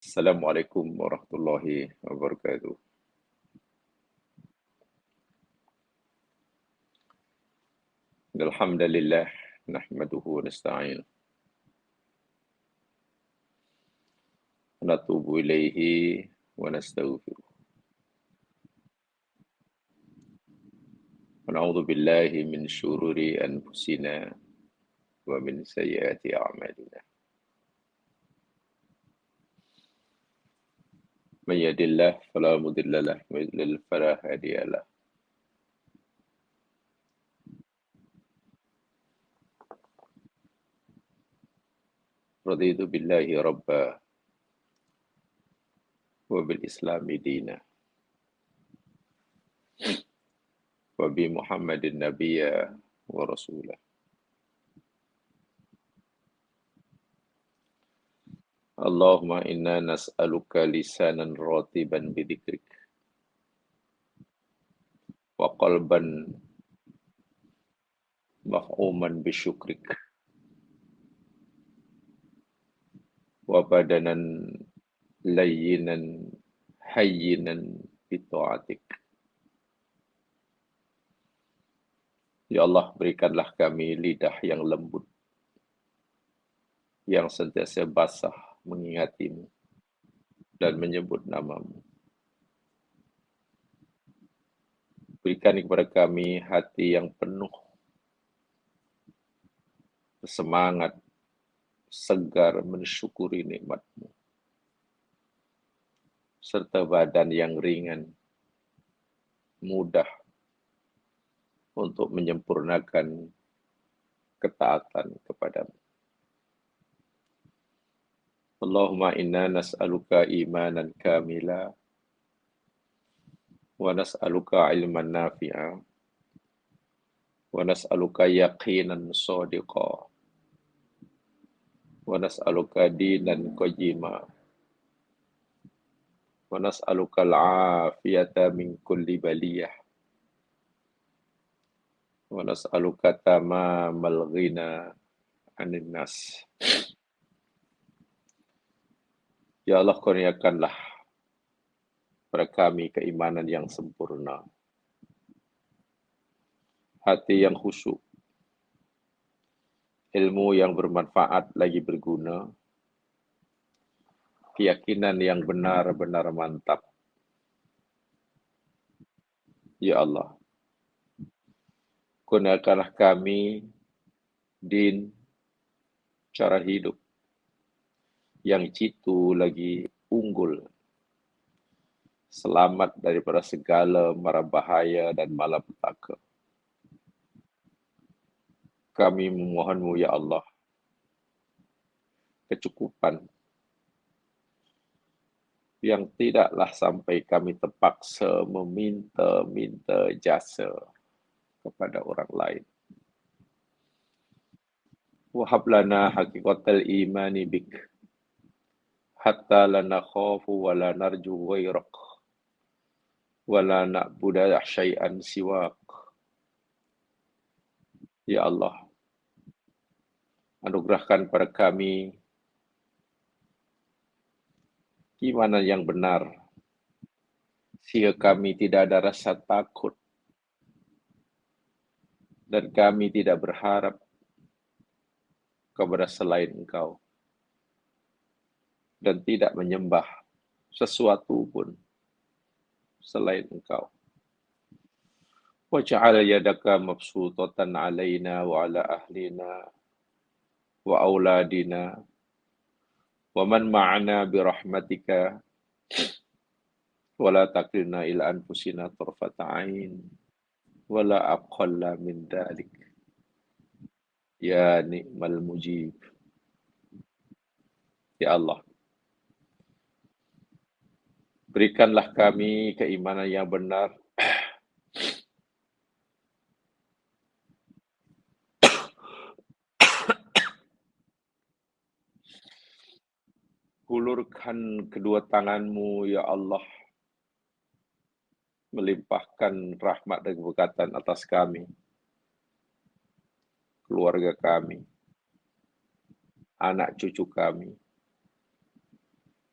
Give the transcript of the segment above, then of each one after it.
Assalamualaikum warahmatullahi wabarakatuh. Alhamdulillah, nahmaduhu wa nasta'in. Wa natubu ilaihi wa nastaghfiruh. Wa na'udzu billahi min syururi anfusina wa min sayyiati a'malina. Man yahdihillahu fala mudilla lahu wa yudlil fala hadiya lahu. Raditu billahi rabba wa bil islami dina wa bi Muhammadin nabiyya wa rasulah. Allahumma inna nas'aluka lisanan ratiban bidzikrik wa qalban maf'uman bisyukrik wa badanan layyinan hayyinan bita'atik. Ya Allah, berikanlah kami lidah yang lembut, yang sentiasa basah mengingatimu dan menyebut namamu. Berikan kepada kami hati yang penuh semangat, segar mensyukuri nikmatmu, serta badan yang ringan, mudah untuk menyempurnakan ketaatan kepadamu. Allahumma inna nas'aluka imanan kamila wa nas'aluka ilman nafi'a wa nas'aluka yaqinan shadiqa wa nas'aluka dinan qayyima wa nas'aluka al-afiyata min kulli baliyah wa nas'aluka tamamal ghina 'anil nas. Ya Allah, kurniakanlah pada kami keimanan yang sempurna, hati yang khusyuk, ilmu yang bermanfaat lagi berguna, keyakinan yang benar-benar mantap. Ya Allah, kurniakanlah kami din, cara hidup yang jitu lagi unggul, selamat daripada segala mara bahaya dan malapetaka. Kami memohon-Mu, ya Allah, kecukupan yang tidaklah sampai kami terpaksa meminta-minta jasa kepada orang lain. Wahab lana haqiqatal imani bik, hatta la nakhafu wa la narju ghairak, wa la na'budu syai'an siwak. Ya Allah, anugerahkan pada kami keimanan yang benar, sehingga kami tidak ada rasa takut dan kami tidak berharap kepada selain Engkau dan tidak menyembah sesuatu pun selain Engkau. Waj'al yadaka mabsutatan alaina wa ala ahlina wa auladina wa man ma'ana birahmatika wa la taqilna ila anfusina tarfata ain wa la aqalla min dhalik. Ya ni'mal mujib. Ya Allah, berikanlah kami keimanan yang benar, hulurkan kedua tangan-Mu, ya Allah, melimpahkan rahmat dan keberkatan atas kami, keluarga kami, anak cucu kami,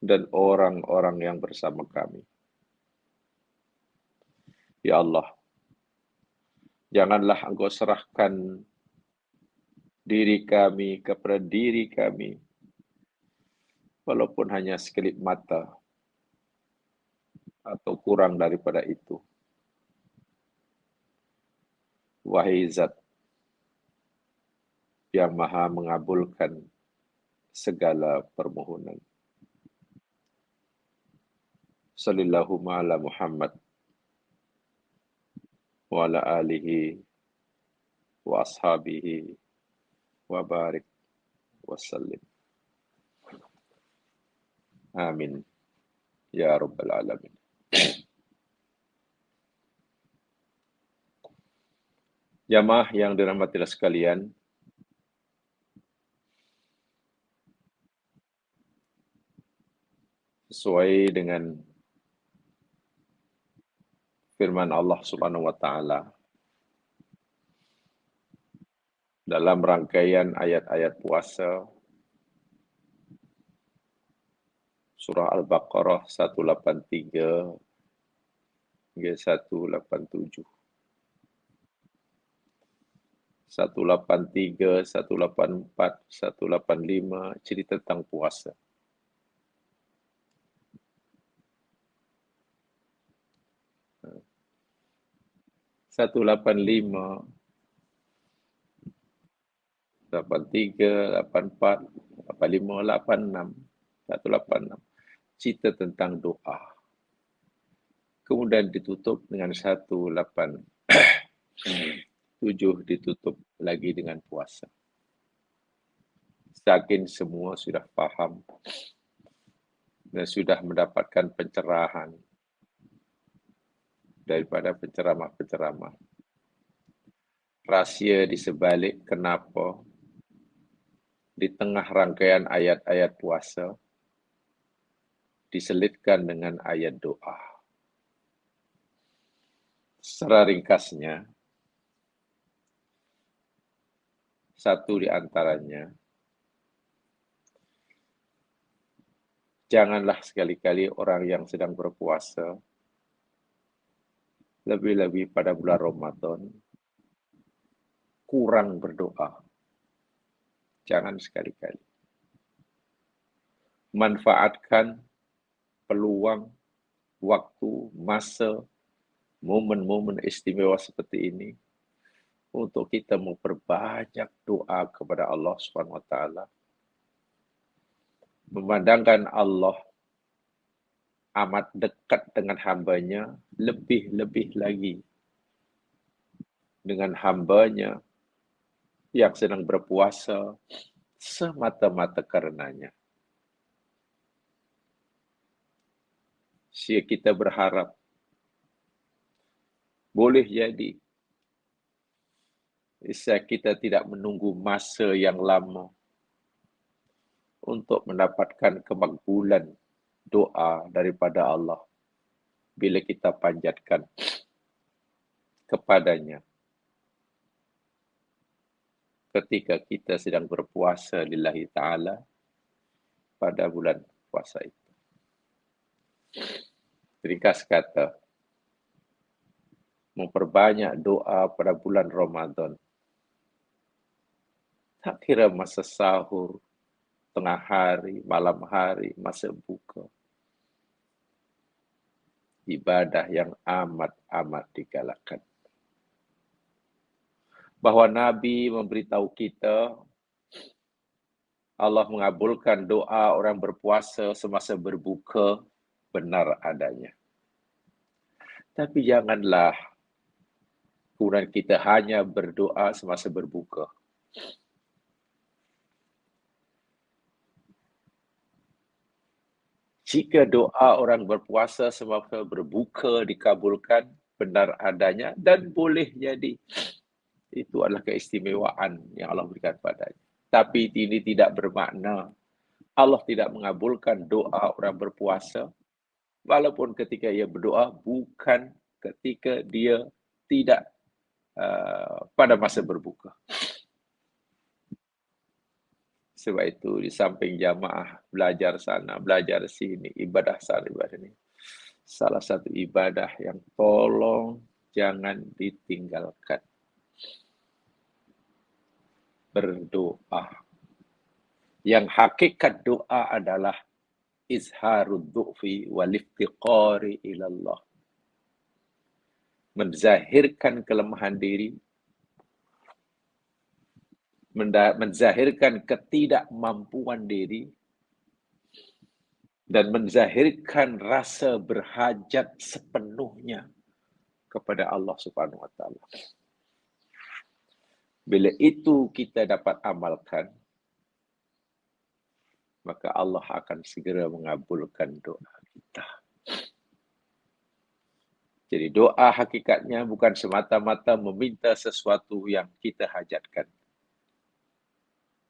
dan orang-orang yang bersama kami. Ya Allah, janganlah Engkau serahkan diri kami kepada diri kami, walaupun hanya sekelip mata atau kurang daripada itu. Wahai Zat yang Maha mengabulkan segala permohonan. Sallallahu ala Muhammad wa ala alihi wa ashabihi wa barik wa sallim. Amin. Ya Rabbal Alamin. Jamaah yang dirahmati sekalian, sesuai dengan firman Allah Subhanahu wa taala dalam rangkaian ayat-ayat puasa surah Al-Baqarah 183 hingga 187. 183, 184, 185 cerita tentang puasa. Satu 85, 83, 84, 85, 86, 186 cerita tentang doa. Kemudian ditutup dengan 187 ditutup lagi dengan puasa. Yakin semua sudah paham dan sudah mendapatkan pencerahan daripada penceramah-penceramah. Rahsia di sebalik kenapa di tengah rangkaian ayat-ayat puasa diselitkan dengan ayat doa. Secara ringkasnya, satu di antaranya, janganlah sekali-kali orang yang sedang berpuasa, lebih-lebih pada bulan Ramadan, kurang berdoa. Jangan sekali-kali. Manfaatkan peluang, waktu, masa, momen-momen istimewa seperti ini untuk kita memperbanyak doa kepada Allah Subhanahu wa taala. Memandangkan Allah amat dekat dengan hambanya, lebih-lebih lagi dengan hambanya yang sedang berpuasa semata-mata karenanya. Sia kita berharap boleh jadi kita tidak menunggu masa yang lama untuk mendapatkan kemakbulan doa daripada Allah bila kita panjatkan kepadanya ketika kita sedang berpuasa lillahi ta'ala pada bulan puasa itu. Ringkas kata, memperbanyak doa pada bulan Ramadan. Tak kira masa sahur, tengah hari, malam hari, masa buka. Ibadah yang amat-amat digalakkan. Bahwa Nabi memberitahu kita, Allah mengabulkan doa orang berpuasa semasa berbuka benar adanya. Tapi janganlah kemudian kita hanya berdoa semasa berbuka. Jika doa orang berpuasa semasa berbuka dikabulkan benar adanya dan boleh jadi, itu adalah keistimewaan yang Allah berikan padanya. Tapi ini tidak bermakna Allah tidak mengabulkan doa orang berpuasa walaupun ketika ia berdoa bukan ketika dia tidak pada masa berbuka. Sebab itu di samping jamaah, belajar sana, belajar sini, ibadah sana, ibadah ini. Salah satu ibadah yang tolong jangan ditinggalkan. Berdoa. Yang hakikat doa adalah izharud du'fi wal iftiqari ilallah. Menzahirkan kelemahan diri, menzahirkan ketidakmampuan diri, dan menzahirkan rasa berhajat sepenuhnya kepada Allah Subhanahu wa taala. Bila itu kita dapat amalkan, maka Allah akan segera mengabulkan doa kita. Jadi doa hakikatnya bukan semata-mata meminta sesuatu yang kita hajatkan.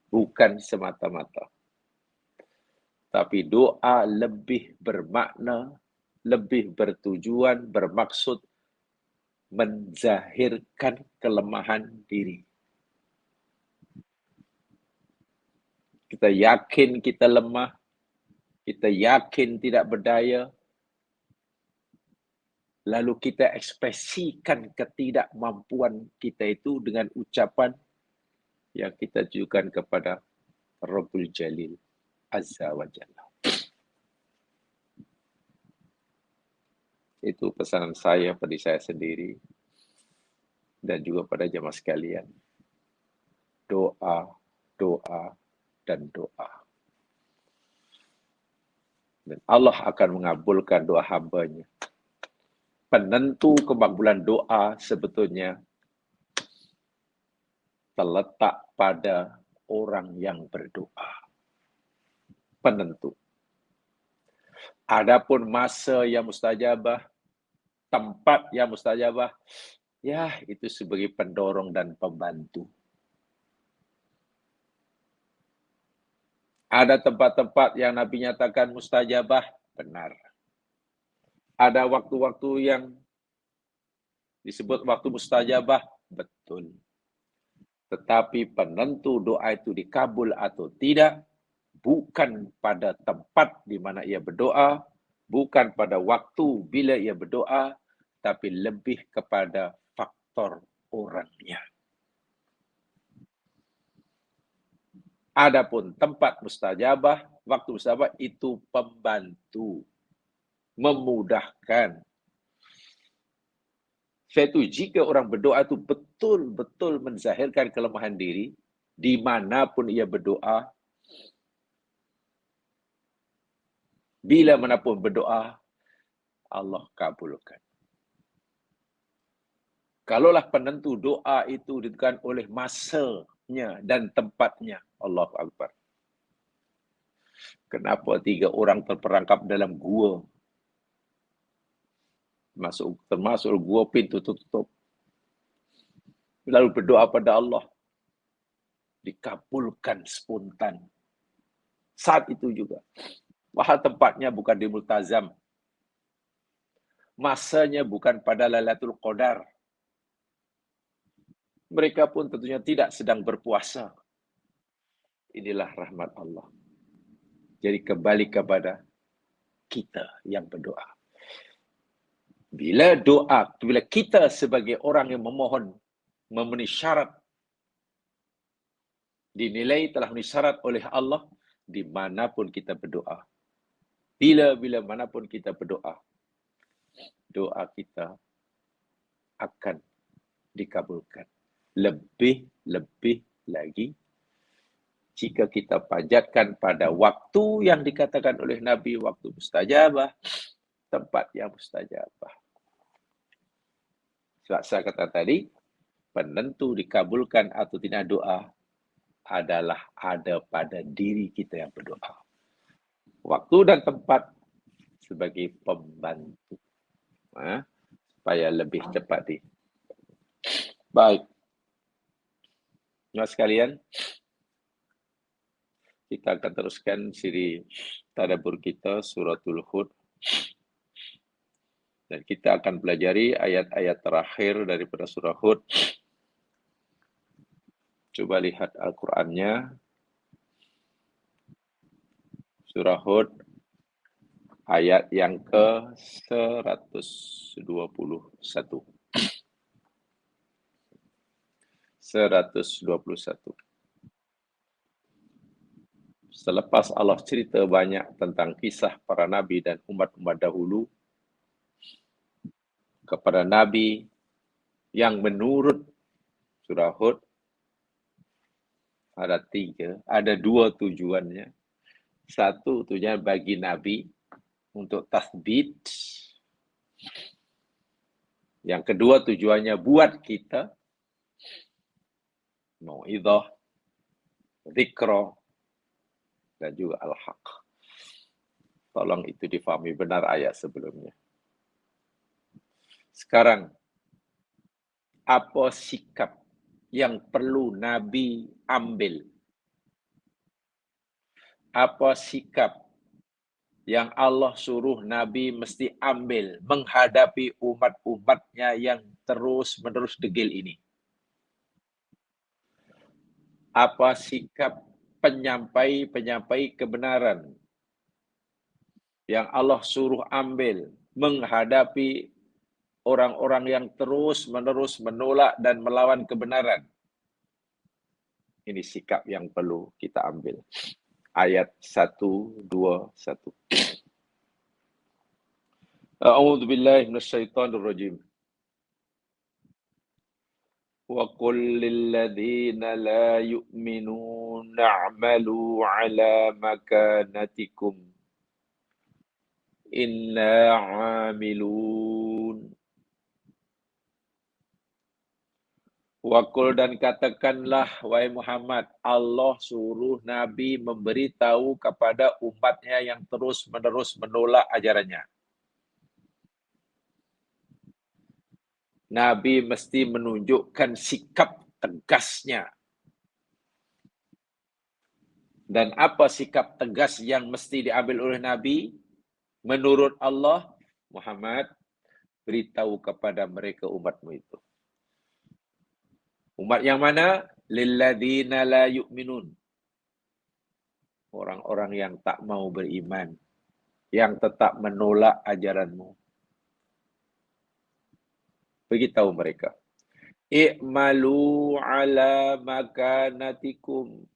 Bukan semata-mata. Tapi doa lebih bermakna, lebih bertujuan, bermaksud menzahirkan kelemahan diri. Kita yakin kita lemah, kita yakin tidak berdaya, lalu kita ekspresikan ketidakmampuan kita itu dengan ucapan yang kita tujukan kepada Rabbul Jalil Azza wa Jalla. Itu pesanan saya pada saya sendiri dan juga pada jemaah sekalian. Doa, doa, dan doa. Dan Allah akan mengabulkan doa hamba-Nya. Penentu kemakbulan doa sebetulnya terletak pada orang yang berdoa. Penentu. Adapun masa yang mustajabah, tempat yang mustajabah, ya itu sebagai pendorong dan pembantu. Ada tempat-tempat yang Nabi nyatakan mustajabah, benar. Ada waktu-waktu yang disebut waktu mustajabah, betul. Tetapi penentu doa itu dikabul atau tidak, bukan pada tempat di mana ia berdoa, bukan pada waktu bila ia berdoa, tapi lebih kepada faktor orangnya. Adapun tempat mustajabah, waktu mustajabah itu pembantu, memudahkan. Suatu jika orang berdoa itu betul-betul menzahirkan kelemahan diri, dimanapun ia berdoa, bila manapun berdoa, Allah kabulkan. Kalaulah penentu doa itu ditentukan oleh masanya dan tempatnya, Allahu Akbar. Kenapa 3 orang terperangkap dalam gua? Termasuk gua pintu tutup. Lalu berdoa pada Allah. Dikabulkan spontan. Saat itu juga. Wahal tempatnya bukan di Multazam. Masanya bukan pada Lailatul Qadar. Mereka pun tentunya tidak sedang berpuasa. Inilah rahmat Allah. Jadi kembali kepada kita yang berdoa. Bila kita sebagai orang yang memohon, memenuhi syarat, dinilai telah memenuhi syarat oleh Allah, dimanapun kita berdoa. Bila manapun kita berdoa, doa kita akan dikabulkan. Lebih lagi, jika kita panjatkan pada waktu yang dikatakan oleh Nabi, waktu mustajabah, tempat yang mustajabah. Sebab saya kata tadi, penentu dikabulkan atau tidak doa adalah ada pada diri kita yang berdoa. Waktu dan tempat sebagai pembantu. Supaya lebih cepat. Baik. Jemaah sekalian, kita akan teruskan siri tadabbur kita suratul Hud. Dan kita akan pelajari ayat-ayat terakhir daripada surah Hud. Coba lihat Al-Qur'annya. Surah Hud ayat yang ke-121. 121. Selepas Allah cerita banyak tentang kisah para nabi dan umat-umat dahulu, kepada nabi yang menurut surah Hud ada 3, ada 2 tujuannya. Satu tujuan bagi nabi untuk tasbit. Yang kedua tujuannya buat kita mau'izah, zikra, dan juga al-haq. Tolong itu difahami benar ayat sebelumnya. Sekarang, apa sikap yang perlu Nabi ambil? Apa sikap yang Allah suruh Nabi mesti ambil menghadapi umat-umatnya yang terus-menerus degil ini? Apa sikap penyampai kebenaran yang Allah suruh ambil menghadapi orang-orang yang terus-menerus menolak dan melawan kebenaran? Ini sikap yang perlu kita ambil. Ayat 121. A'udzu billahi minasyaitonir rajim. Wa qul lil ladzina la yu'minuna a'malu 'ala makanatikum inna 'amilun. Wakul dan katakanlah, wahai Muhammad, Allah suruh Nabi memberitahu kepada umatnya yang terus-menerus menolak ajarannya. Nabi mesti menunjukkan sikap tegasnya. Dan apa sikap tegas yang mesti diambil oleh Nabi? Menurut Allah, Muhammad, beritahu kepada mereka umatmu itu. Umat yang mana? Lilladzina la yu'minun. Orang-orang yang tak mau beriman, yang tetap menolak ajaranmu. Beritahu mereka. I'malu ala makanatikum.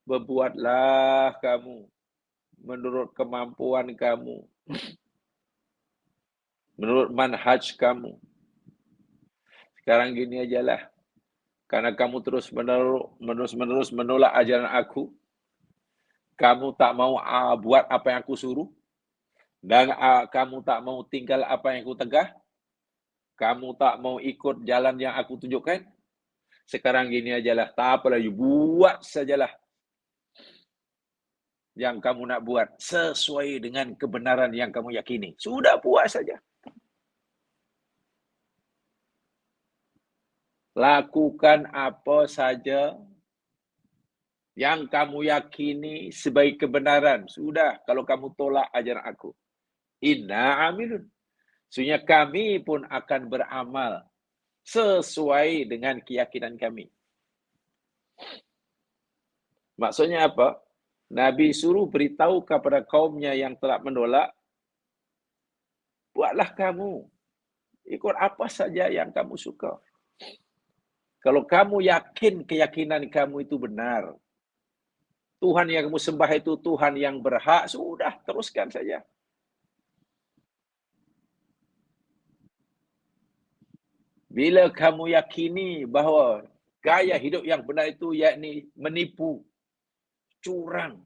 Berbuatlah kamu menurut kemampuan kamu. Menurut manhaj kamu. Sekarang gini ajalah. Karena kamu terus-menerus menolak ajaran aku. Kamu tak mau buat apa yang aku suruh. Dan kamu tak mau tinggal apa yang aku tegah. Kamu tak mau ikut jalan yang aku tunjukkan. Sekarang gini ajalah. Tak apalah, you buat sajalah yang kamu nak buat sesuai dengan kebenaran yang kamu yakini. Sudah buat saja. Lakukan apa saja yang kamu yakini sebagai kebenaran. Sudah, kalau kamu tolak ajaran aku. Inna amilun. Sesungguhnya kami pun akan beramal sesuai dengan keyakinan kami. Maksudnya apa? Nabi suruh beritahu kepada kaumnya yang telah menolak, buatlah kamu. Ikut apa saja yang kamu suka. Kalau kamu yakin keyakinan kamu itu benar, Tuhan yang kamu sembah itu Tuhan yang berhak, sudah, teruskan saja. Bila kamu yakini bahawa gaya hidup yang benar itu yakni menipu, curang,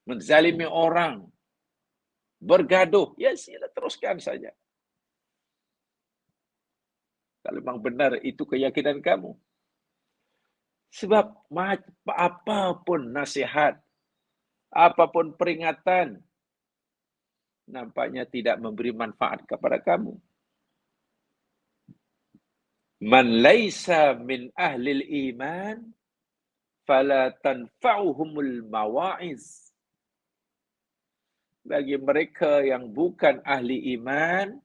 menzalimi orang, bergaduh, ya sila teruskan saja. Kalau memang benar itu keyakinan kamu. Sebab apapun nasihat, apapun peringatan, nampaknya tidak memberi manfaat kepada kamu. Man laisa min ahlil iman, fala tanfa'uhumul mawa'iz. Bagi mereka yang bukan ahli iman,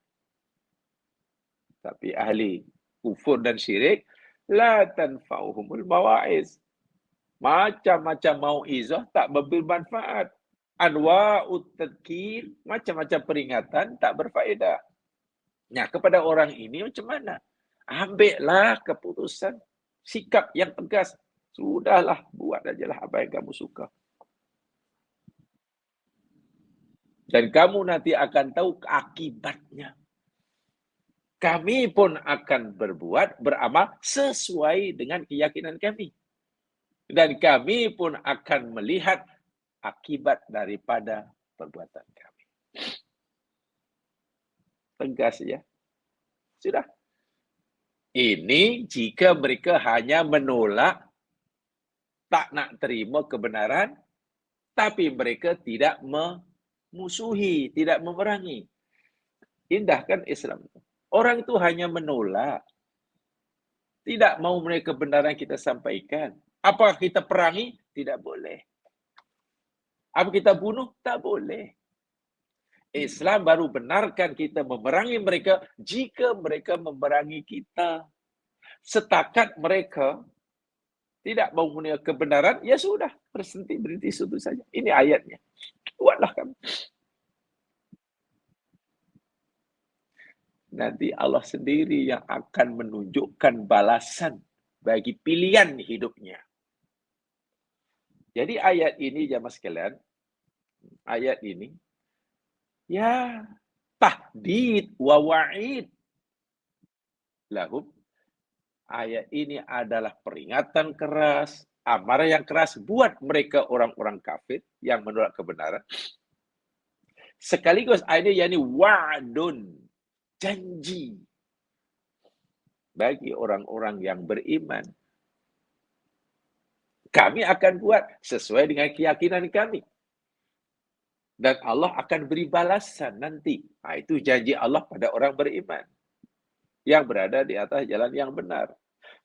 tapi ahli kufur dan syirik, la tanfa'uhumul mawa'iz. Macam-macam mau'izah tak bermanfaat. Anwa'ut tadhkir, macam-macam peringatan tak berfaedah. Nah, kepada orang ini macam mana? Ambillah keputusan, sikap yang tegas. Sudahlah, buat ajalah apa yang kamu suka. Dan kamu nanti akan tahu akibatnya. Kami pun akan berbuat, beramal sesuai dengan keyakinan kami. Dan kami pun akan melihat akibat daripada perbuatan kami. Tegas ya. Sudah. Ini jika mereka hanya menolak, tak nak terima kebenaran, tapi mereka tidak memusuhi, tidak memerangi. Indah kan Islam. Orang itu hanya menolak. Tidak mau mereka kebenaran kita sampaikan. Apa kita perangi? Tidak boleh. Apa kita bunuh? Tak boleh. Islam baru benarkan kita memerangi mereka jika mereka memerangi kita. Setakat mereka tidak mau menerima kebenaran, ya sudah, berhenti situ saja. Ini ayatnya. Buatlah kamu. Nanti Allah sendiri yang akan menunjukkan balasan bagi pilihan hidupnya. Jadi ayat ini jamaah sekalian, ayat ini ya tahdid wa wa'id lahum. Ayat ini adalah peringatan keras, amarah yang keras buat mereka orang-orang kafir yang menolak kebenaran. Sekaligus ayat ini yakni wa'dun, janji bagi orang-orang yang beriman. Kami akan buat sesuai dengan keyakinan kami. Dan Allah akan beri balasan nanti. Itu janji Allah pada orang beriman yang berada di atas jalan yang benar.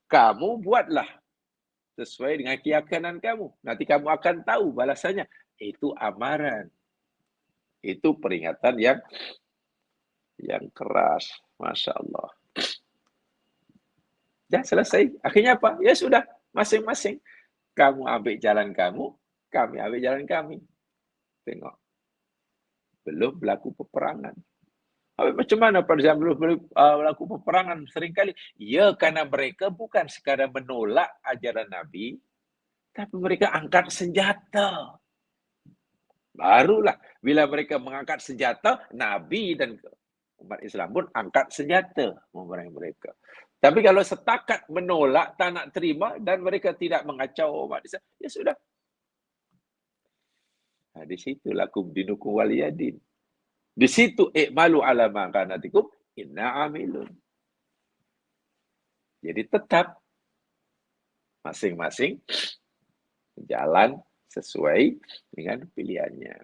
Kamu buatlah sesuai dengan keyakinan kamu. Nanti kamu akan tahu balasannya. Itu amaran. Itu peringatan yang keras. Masya Allah. Ya, selesai. Akhirnya apa? Ya sudah, masing-masing. Kamu ambil jalan kamu, kami ambil jalan kami. Tengok. Belum berlaku peperangan. Macam mana pada zaman belum berlaku peperangan seringkali? Ya, karena mereka bukan sekadar menolak ajaran Nabi, tapi mereka angkat senjata. Barulah bila mereka mengangkat senjata, Nabi dan umat Islam pun angkat senjata memerangi mereka. Tapi kalau setakat menolak, tak nak terima dan mereka tidak mengacau umat Islam, ya sudah. Nah, di situ lakum dinukum waliyadin. Di situ i'malu ala ma kanatikum inna amilun. Jadi tetap masing-masing jalan sesuai dengan pilihannya.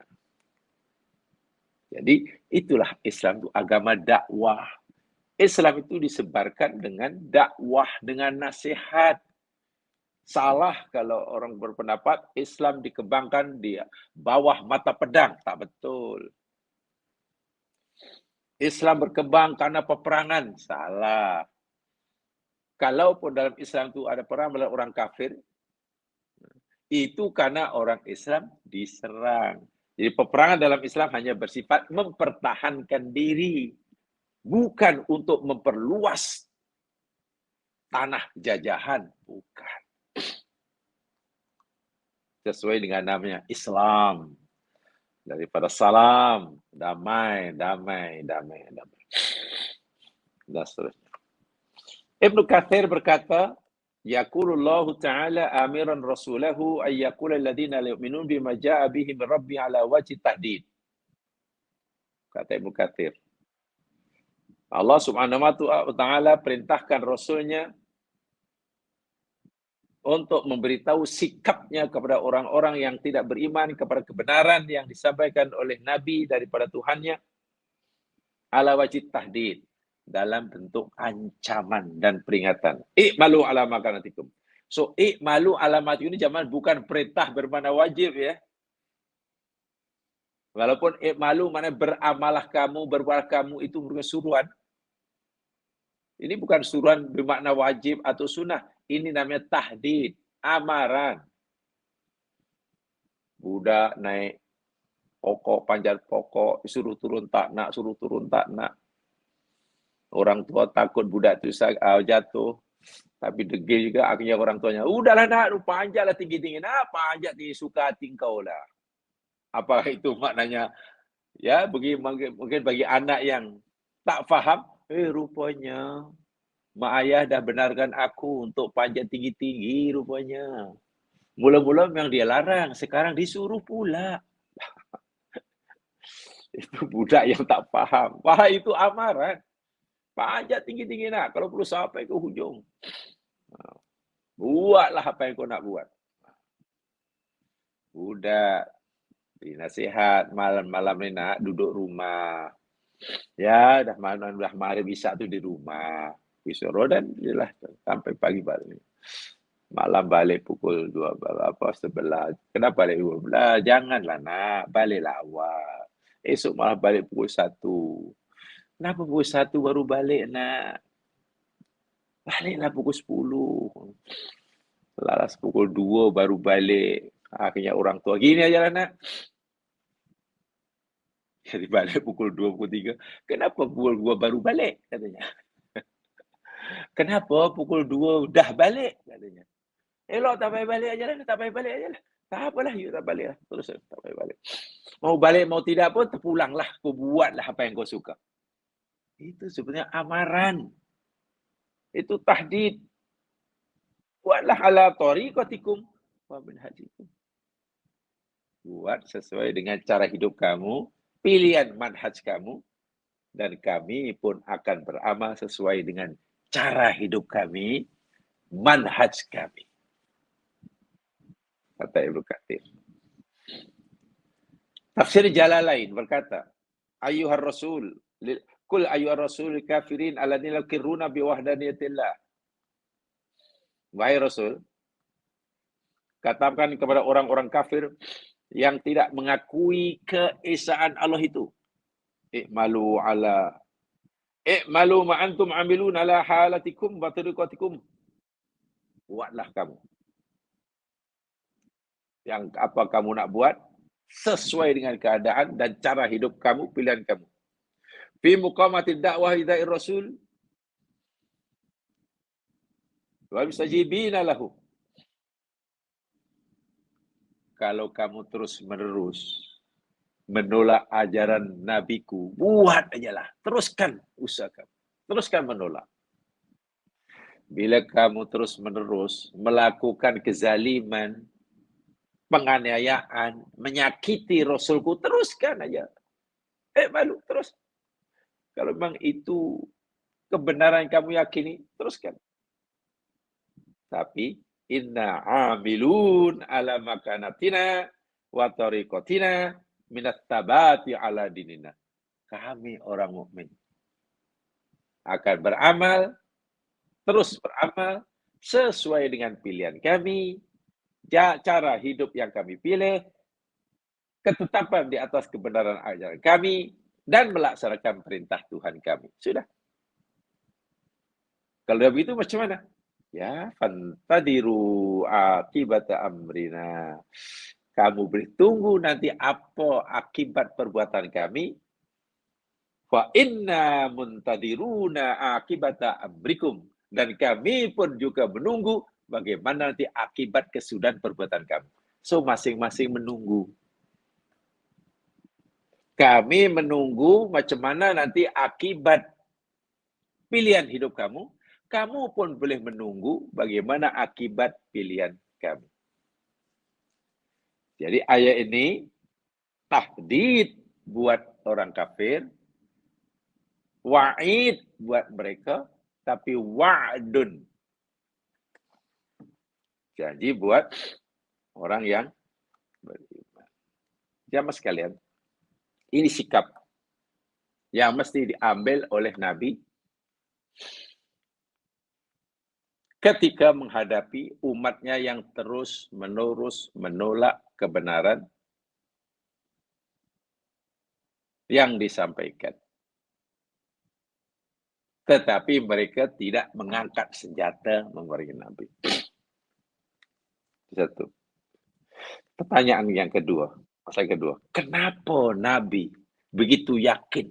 Jadi itulah Islam itu agama dakwah. Islam itu disebarkan dengan dakwah, dengan nasihat. Salah kalau orang berpendapat Islam dikembangkan di bawah mata pedang. Tak betul. Islam berkembang karena peperangan. Salah. Kalaupun dalam Islam itu ada perang melawan orang kafir, itu karena orang Islam diserang. Jadi peperangan dalam Islam hanya bersifat mempertahankan diri. Bukan untuk memperluas tanah jajahan. Bukan. Sesuai dengan namanya Islam. Daripada salam, damai. Dan seterusnya. Ibnu Katsir berkata, Yaqulullahu ta'ala amiran rasulahu ay yaqula alladhina la yu'minun bima ja'a bihi min rabbi ala wajhi tahdid. Kata Ibnu Katsir. Allah Subhanahu wa taala perintahkan rasulnya untuk memberitahu sikapnya kepada orang-orang yang tidak beriman kepada kebenaran yang disampaikan oleh Nabi daripada Tuhannya ala wajib tahdid, dalam bentuk ancaman dan peringatan. I'malu ala makanatikum. So, i'malu ala makanatikum ini zaman bukan perintah bermakna wajib ya. Walaupun i'malu mana beramalah kamu, berbuat kamu itu merupakan suruhan. Ini bukan suruhan bermakna wajib atau sunnah. Ini namanya tahdid, amaran. Budak naik pokok, panjat pokok, suruh turun tak nak, suruh turun tak nak. Orang tua takut budak tu jatuh. Tapi degil juga akhirnya orang tuanya, udahlah nak, panjatlah tinggi-tinggi. Nak, panjat tinggi, suka hati kau lah. Apa itu maknanya? Ya, mungkin bagi anak yang tak faham, rupanya mak ayah dah benarkan aku untuk panjat tinggi-tinggi rupanya. Mula-mula memang dia larang, sekarang disuruh pula. Itu budak yang tak faham. Wah, itu amaran. Panjat tinggi-tinggi nak, kalau perlu sampai ke hujung. Buatlah apa yang kau nak buat. Budak dinasihat malam-malam ni nak duduk rumah. Ya, dah maghrib isyak tu di rumah. Disuruh dan jelah sampai pagi balik. Malam balik pukul 11. Kenapa balik 12? Janganlah nak, baliklah awal. Esok malah balik pukul 1. Kenapa pukul 1 baru balik nak? Baliklah pukul 10. Lalas pukul 2 baru balik. Akhirnya orang tua, gini aja lah nak. Jadi balik pukul 2, pukul 3. Kenapa pukul 2 baru balik? Katanya. Kenapa pukul 2 dah balik? Katanya. Elok tak payah balik aja lah. Tak payah balik aja lah. Tak apalah, you tak balik lah. Terus tak payah balik. Mau balik, mau tidak pun, terpulanglah. Kau buatlah apa yang kau suka. Itu sebenarnya amaran. Itu tahdid. Buatlah ala tariqatikum wa manhajikum. Buat sesuai dengan cara hidup kamu, pilihan manhaj kamu, dan kami pun akan beramal sesuai dengan cara hidup kami, manhaj kami. Kata Ibnu Katsir. Tafsir Jalalain berkata, Ayyuhar Rasul, kul ayyuhar Rasul kafirin alladhina yukirruna biwahdaniyatillah. Wahai Rasul, katakan kepada orang-orang kafir yang tidak mengakui keesaan Allah itu. I'malu ma antum amilun ala halatikum wa tariqatikum. Buatlah kamu. Yang apa kamu nak buat sesuai dengan keadaan dan cara hidup kamu, pilihan kamu. Fi muqamatid da'wah ida'ir rasul wa mustajibina lahu. Kalau kamu terus-menerus menolak ajaran nabiku, buat ajalah. Teruskan usaha kamu. Teruskan menolak. Bila kamu terus-menerus melakukan kezaliman, penganiayaan, menyakiti Rasulku, teruskan aja. Malu, terus. Kalau memang itu kebenaran kamu yakini, teruskan. Tapi, inna amilun ala makanatina wa tariqatina minat tabati ala dinina. Kami orang mukmin akan beramal, terus beramal sesuai dengan pilihan kami, cara hidup yang kami pilih, ketetapan di atas kebenaran ajaran kami, dan melaksanakan perintah Tuhan kami. Sudah. Kalau begitu macam mana? Ya, fantadiru akibata amrina. Kamu boleh tunggu nanti apa akibat perbuatan kami. Fa inna muntadiruna akibata amrikum. Dan kami pun juga menunggu bagaimana nanti akibat kesudahan perbuatan kami. So, masing-masing menunggu. Kami menunggu macam mana nanti akibat pilihan hidup kamu. Kamu pun boleh menunggu bagaimana akibat pilihan kami. Jadi ayat ini tahdid buat orang kafir, wa'id buat mereka, tapi wa'dun. Janji buat orang yang beriman. Jamaah sekalian, ini sikap yang mesti diambil oleh Nabi ketika menghadapi umatnya yang terus-menerus menolak kebenaran yang disampaikan. Tetapi mereka tidak mengangkat senjata memerangi Nabi. Satu. Pertanyaan yang kedua, masalah kedua, kenapa Nabi begitu yakin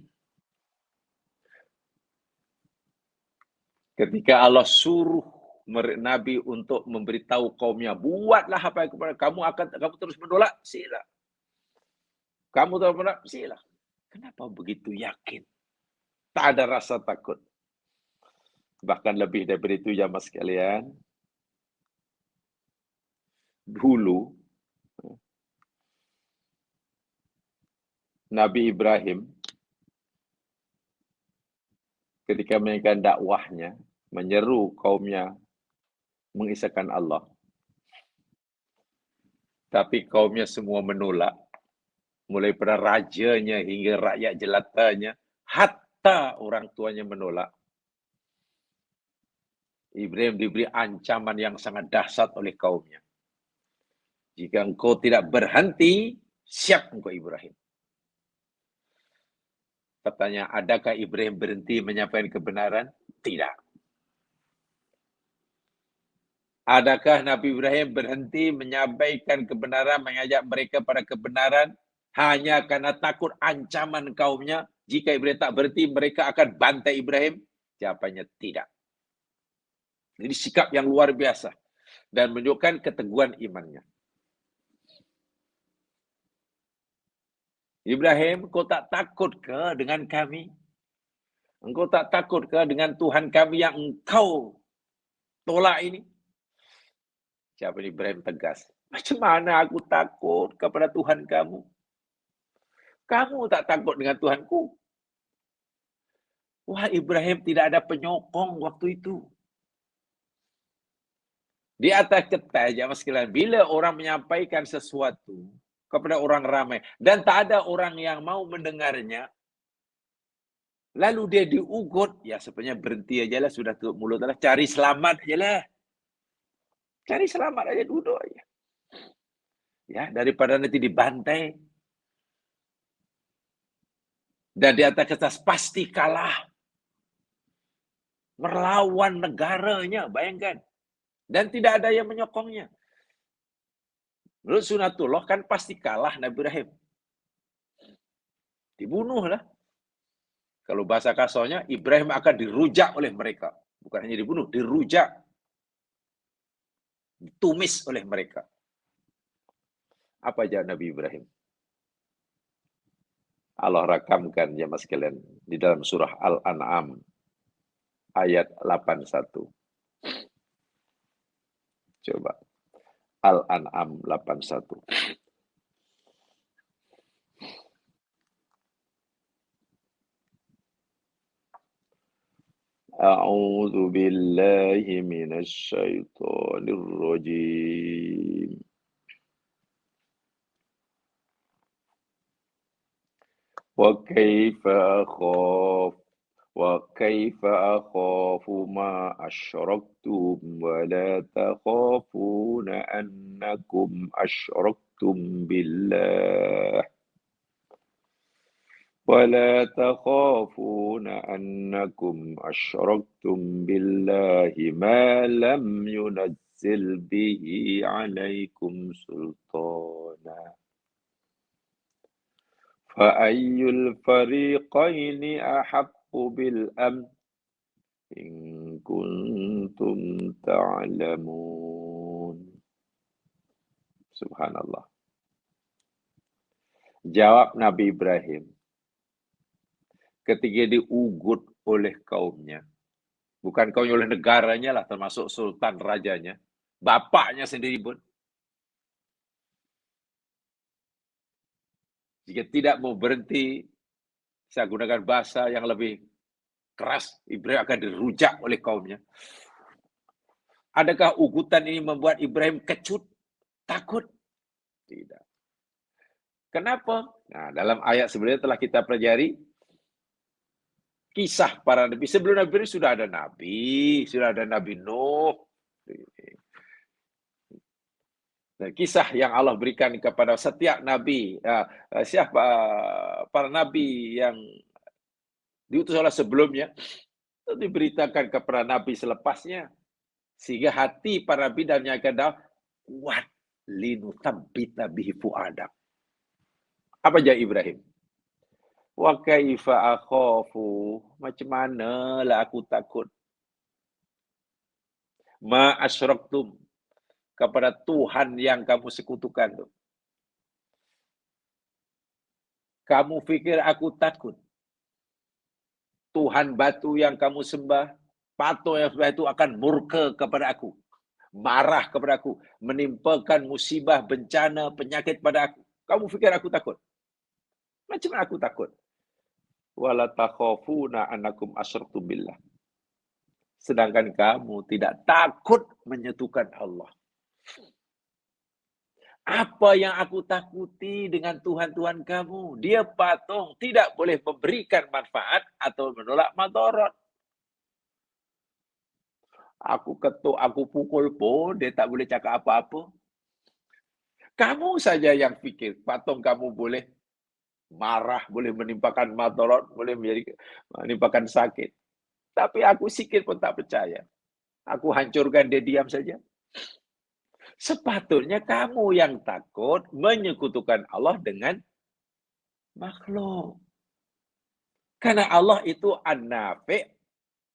ketika Allah suruh Nabi untuk memberitahu kaumnya, buatlah apa yang kamu terus menolak, sila. Kamu terus menolak, sila. Kenapa begitu yakin? Tak ada rasa takut. Bahkan lebih daripada itu, jamaah sekalian, dulu Nabi Ibrahim ketika menjalankan dakwahnya, menyeru kaumnya mengisahkan Allah. Tapi kaumnya semua menolak, mulai pada rajanya hingga rakyat jelatanya, hatta orang tuanya menolak. Ibrahim diberi ancaman yang sangat dahsyat oleh kaumnya. Jika engkau tidak berhenti, siap engkau Ibrahim. Pertanyaan, adakah Ibrahim berhenti menyampaikan kebenaran? Tidak. Adakah Nabi Ibrahim berhenti menyampaikan kebenaran, mengajak mereka pada kebenaran hanya karena takut ancaman kaumnya? Jika Ibrahim tak berhenti, mereka akan bantai Ibrahim? Jawabannya tidak. Jadi sikap yang luar biasa dan menunjukkan keteguhan imannya. Ibrahim, kau tak takut ke dengan kami? Engkau tak takut ke dengan Tuhan kami yang engkau tolak ini? Jawab Ibrahim tegas. Macam mana aku takut kepada Tuhan kamu? Kamu tak takut dengan Tuhanku? Wah, Ibrahim tidak ada penyokong waktu itu. Di atas kertas, jamaah sekalian, bila orang menyampaikan sesuatu kepada orang ramai dan tak ada orang yang mau mendengarnya, lalu dia diugut, ya sebenarnya berhenti aja lah, sudah tutup mulut lah, cari selamat aja lah. Cari selamat aja, duduk aja. Ya, daripada nanti dibantai. Dan di atas kertas pasti kalah. Melawan negaranya, bayangkan. Dan tidak ada yang menyokongnya. Menurut sunatullah kan pasti kalah Nabi Ibrahim. Dibunuhlah. Kalau bahasa kasarnya, Ibrahim akan dirujak oleh mereka. Bukan hanya dibunuh, dirujak. Ditumis oleh mereka. Apa jawab Nabi Ibrahim? Allah rakamkan jemaah sekalian di dalam surah Al-An'am ayat 81. Coba. Al-An'am 81. A'udzu billahi minasy syaithanir rajim. وكيف أخاف ما أشركتم ولا تخافون أنكم أشركتم بالله ما لم ينزل به عليكم سلطانا فأي الفريقين أحق بالأمن إن كنتم تعلمون. Subhanallah. Jawab Nabi Ibrahim ketika diugut oleh kaumnya. Bukan kaumnya, oleh negaranya lah, termasuk sultan rajanya. Bapaknya sendiri pun. Jika tidak mau berhenti, saya gunakan bahasa yang lebih keras, Ibrahim akan dirujak oleh kaumnya. Adakah ugutan ini membuat Ibrahim kecut, takut? Tidak. Kenapa? Nah, dalam ayat sebelumnya telah kita pelajari kisah para nabi. Sebelum Nabi Ibrahim sudah ada Nabi Nuh. Dan kisah yang Allah berikan kepada setiap nabi, siapa para nabi yang diutus oleh sebelumnya, itu diberitakan kepada nabi selepasnya. Sehingga hati para nabi dan yang akan kuat linuthabbita bihi fuadak. Apa jawab Ibrahim? Wa kaifa akhafu, macam mana lah aku takut. Ma asyraktum, kepada Tuhan yang kamu sekutukan tu. Kamu fikir aku takut? Tuhan batu yang kamu sembah, patung yang sembah itu akan murka kepada aku. Marah kepada aku. Menimpakan musibah, bencana, penyakit pada aku. Kamu fikir aku takut? Macam mana aku takut? Wala takhafuna annakum asyraktum billah. Sedangkan kamu tidak takut menyetukan Allah. Apa yang aku takuti dengan Tuhan-Tuhan kamu? Dia patung, tidak boleh memberikan manfaat atau menolak madarat. Aku ketuk, aku pukul pun, dia tak boleh cakap apa-apa. Kamu saja yang fikir, patung kamu boleh marah, boleh menimpakan madarat, boleh menimpakan sakit. Tapi aku sikit pun tak percaya. Aku hancurkan, dia diam saja. Sepatutnya kamu yang takut menyekutukan Allah dengan makhluk. Karena Allah itu an-nafi'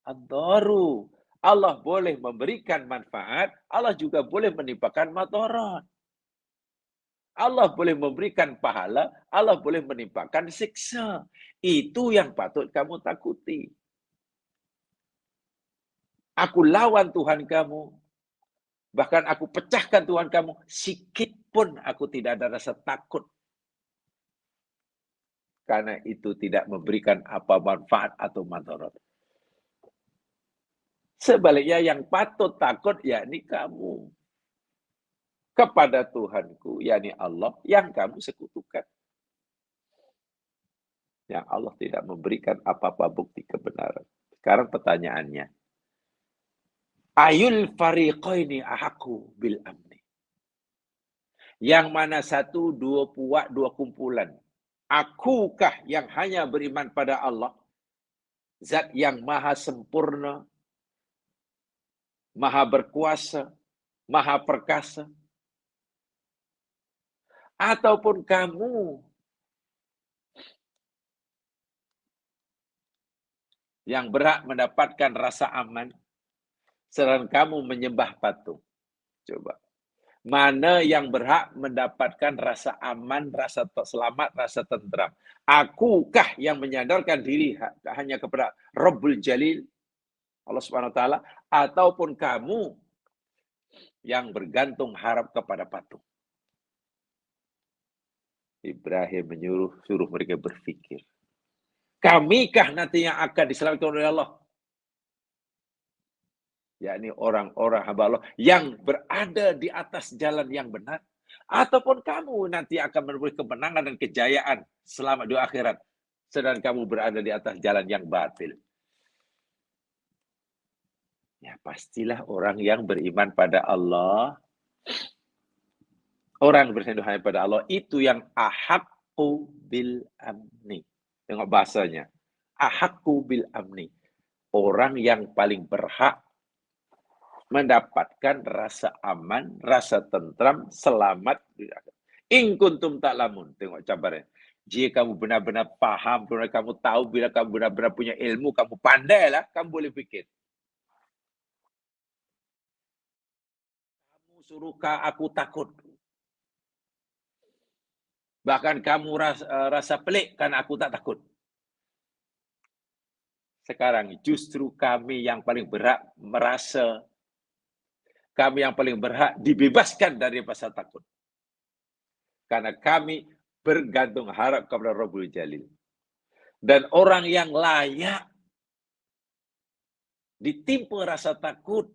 ad-daru. Allah boleh memberikan manfaat, Allah juga boleh menimpakan madarat. Allah boleh memberikan pahala, Allah boleh menimpakan siksa. Itu yang patut kamu takuti. Aku lawan Tuhan kamu, bahkan aku pecahkan Tuhan kamu, sikit pun aku tidak ada rasa takut. Karena itu tidak memberikan apa manfaat atau madarat. Sebaliknya yang patut takut yakni kamu. Kepada Tuhanku, yakni Allah, yang kamu sekutukan. Yang Allah tidak memberikan apa-apa bukti kebenaran. Sekarang pertanyaannya. Ayul fariqaini ahaku bil amni. Yang mana satu, dua puak, dua kumpulan. Akukah yang hanya beriman pada Allah? Zat yang maha sempurna, maha berkuasa, maha perkasa. Ataupun kamu yang berhak mendapatkan rasa aman, sedangkan kamu menyembah patung. Coba. Mana yang berhak mendapatkan rasa aman, rasa selamat, rasa tentram? Akukah yang menyandarkan diri hanya kepada Rabbul Jalil, Allah Subhanahu Wa Taala, ataupun kamu yang bergantung harap kepada patung? Ibrahim suruh mereka berpikir. Kamikah nanti yang akan diselamatkan oleh Allah? Yakni orang-orang hamba Allah yang berada di atas jalan yang benar, ataupun kamu nanti akan menemui kemenangan dan kejayaan selamat di akhirat, sedang kamu berada di atas jalan yang batil. Ya pastilah orang yang beriman pada Allah, orang bersandung hanya pada Allah, itu yang ahaqqu bil amni. Tengok bahasanya, ahaqqu bil amni. Orang yang paling berhak mendapatkan rasa aman, rasa tentram, selamat. In kuntum ta'lamun. Tengok cabarannya. Jika kamu benar-benar paham, bila kamu tahu, bila kamu benar-benar punya ilmu, kamu pandailah, kamu boleh fikir. Kamu suruhkah aku takut? Bahkan kamu rasa pelik karena aku tak takut. Sekarang justru kami yang paling berhak merasa, kami yang paling berhak dibebaskan dari rasa takut. Karena kami bergantung harap kepada Rabbul Jalil. Dan orang yang layak ditimpa rasa takut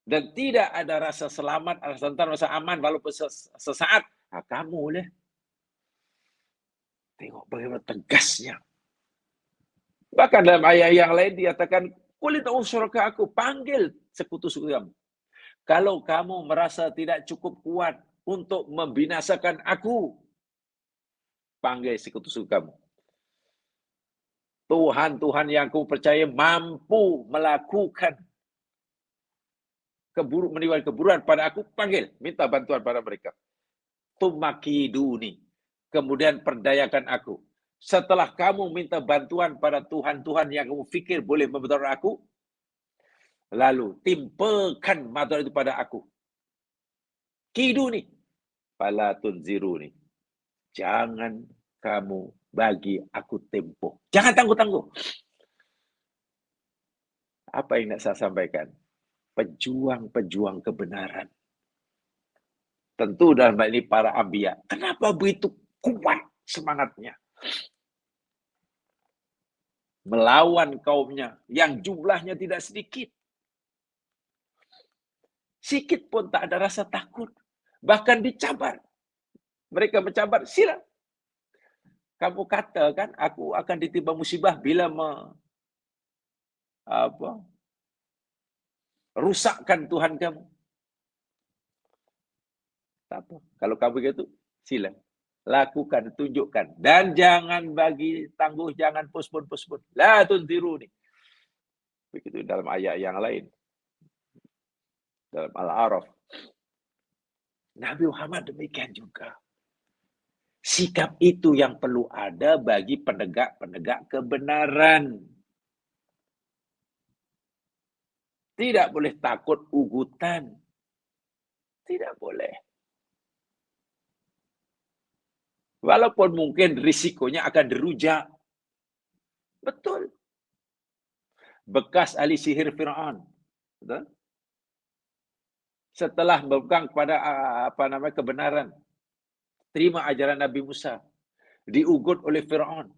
dan tidak ada rasa selamat, rasa tentram, rasa aman walaupun sesaat, nah kamu lah. Tengok bagaimana tegasnya. Bahkan dalam ayat yang lain dikatakan, "Qul id'u syuraka'akum," panggil sekutu-sekutu kamu. Kalau kamu merasa tidak cukup kuat untuk membinasakan aku, panggil sekutu-sekutu kamu. Tuhan-Tuhan yang aku percaya mampu melakukan menimbulkan keburuan pada aku, panggil, minta bantuan pada mereka. Tumakiduni, kemudian perdayakan aku. Setelah kamu minta bantuan pada Tuhan-Tuhan yang kamu fikir boleh membantu aku, lalu timpakan madarat itu pada aku. Kiduni, fala tunziruni. Jangan kamu bagi aku tempo. Jangan tangguh-tangguh. Apa yang nak saya sampaikan? Pejuang-pejuang kebenaran. Tentu dalam hal ini para anbiya. Kenapa begitu kuat semangatnya? Melawan kaumnya yang jumlahnya tidak sedikit. Sikit pun tak ada rasa takut. Bahkan dicabar. Mereka mencabar, sila. Kamu katakan aku akan ditimpa musibah bila rusakkan Tuhan kamu. Tak apa. Kalau kamu begitu, sila. Lakukan, tunjukkan. Dan jangan bagi tangguh, jangan postpone. La tunziru ni. Begitu dalam ayat yang lain. Dalam Al-A'raf. Nabi Muhammad demikian juga. Sikap itu yang perlu ada bagi penegak-penegak kebenaran. Tidak boleh takut ugutan. Tidak boleh. Walaupun mungkin risikonya akan dirujak. Betul. Bekas ahli sihir Fir'aun. Betul? Setelah berpegang kepada kebenaran. Terima ajaran Nabi Musa. Diugut oleh Fir'aun.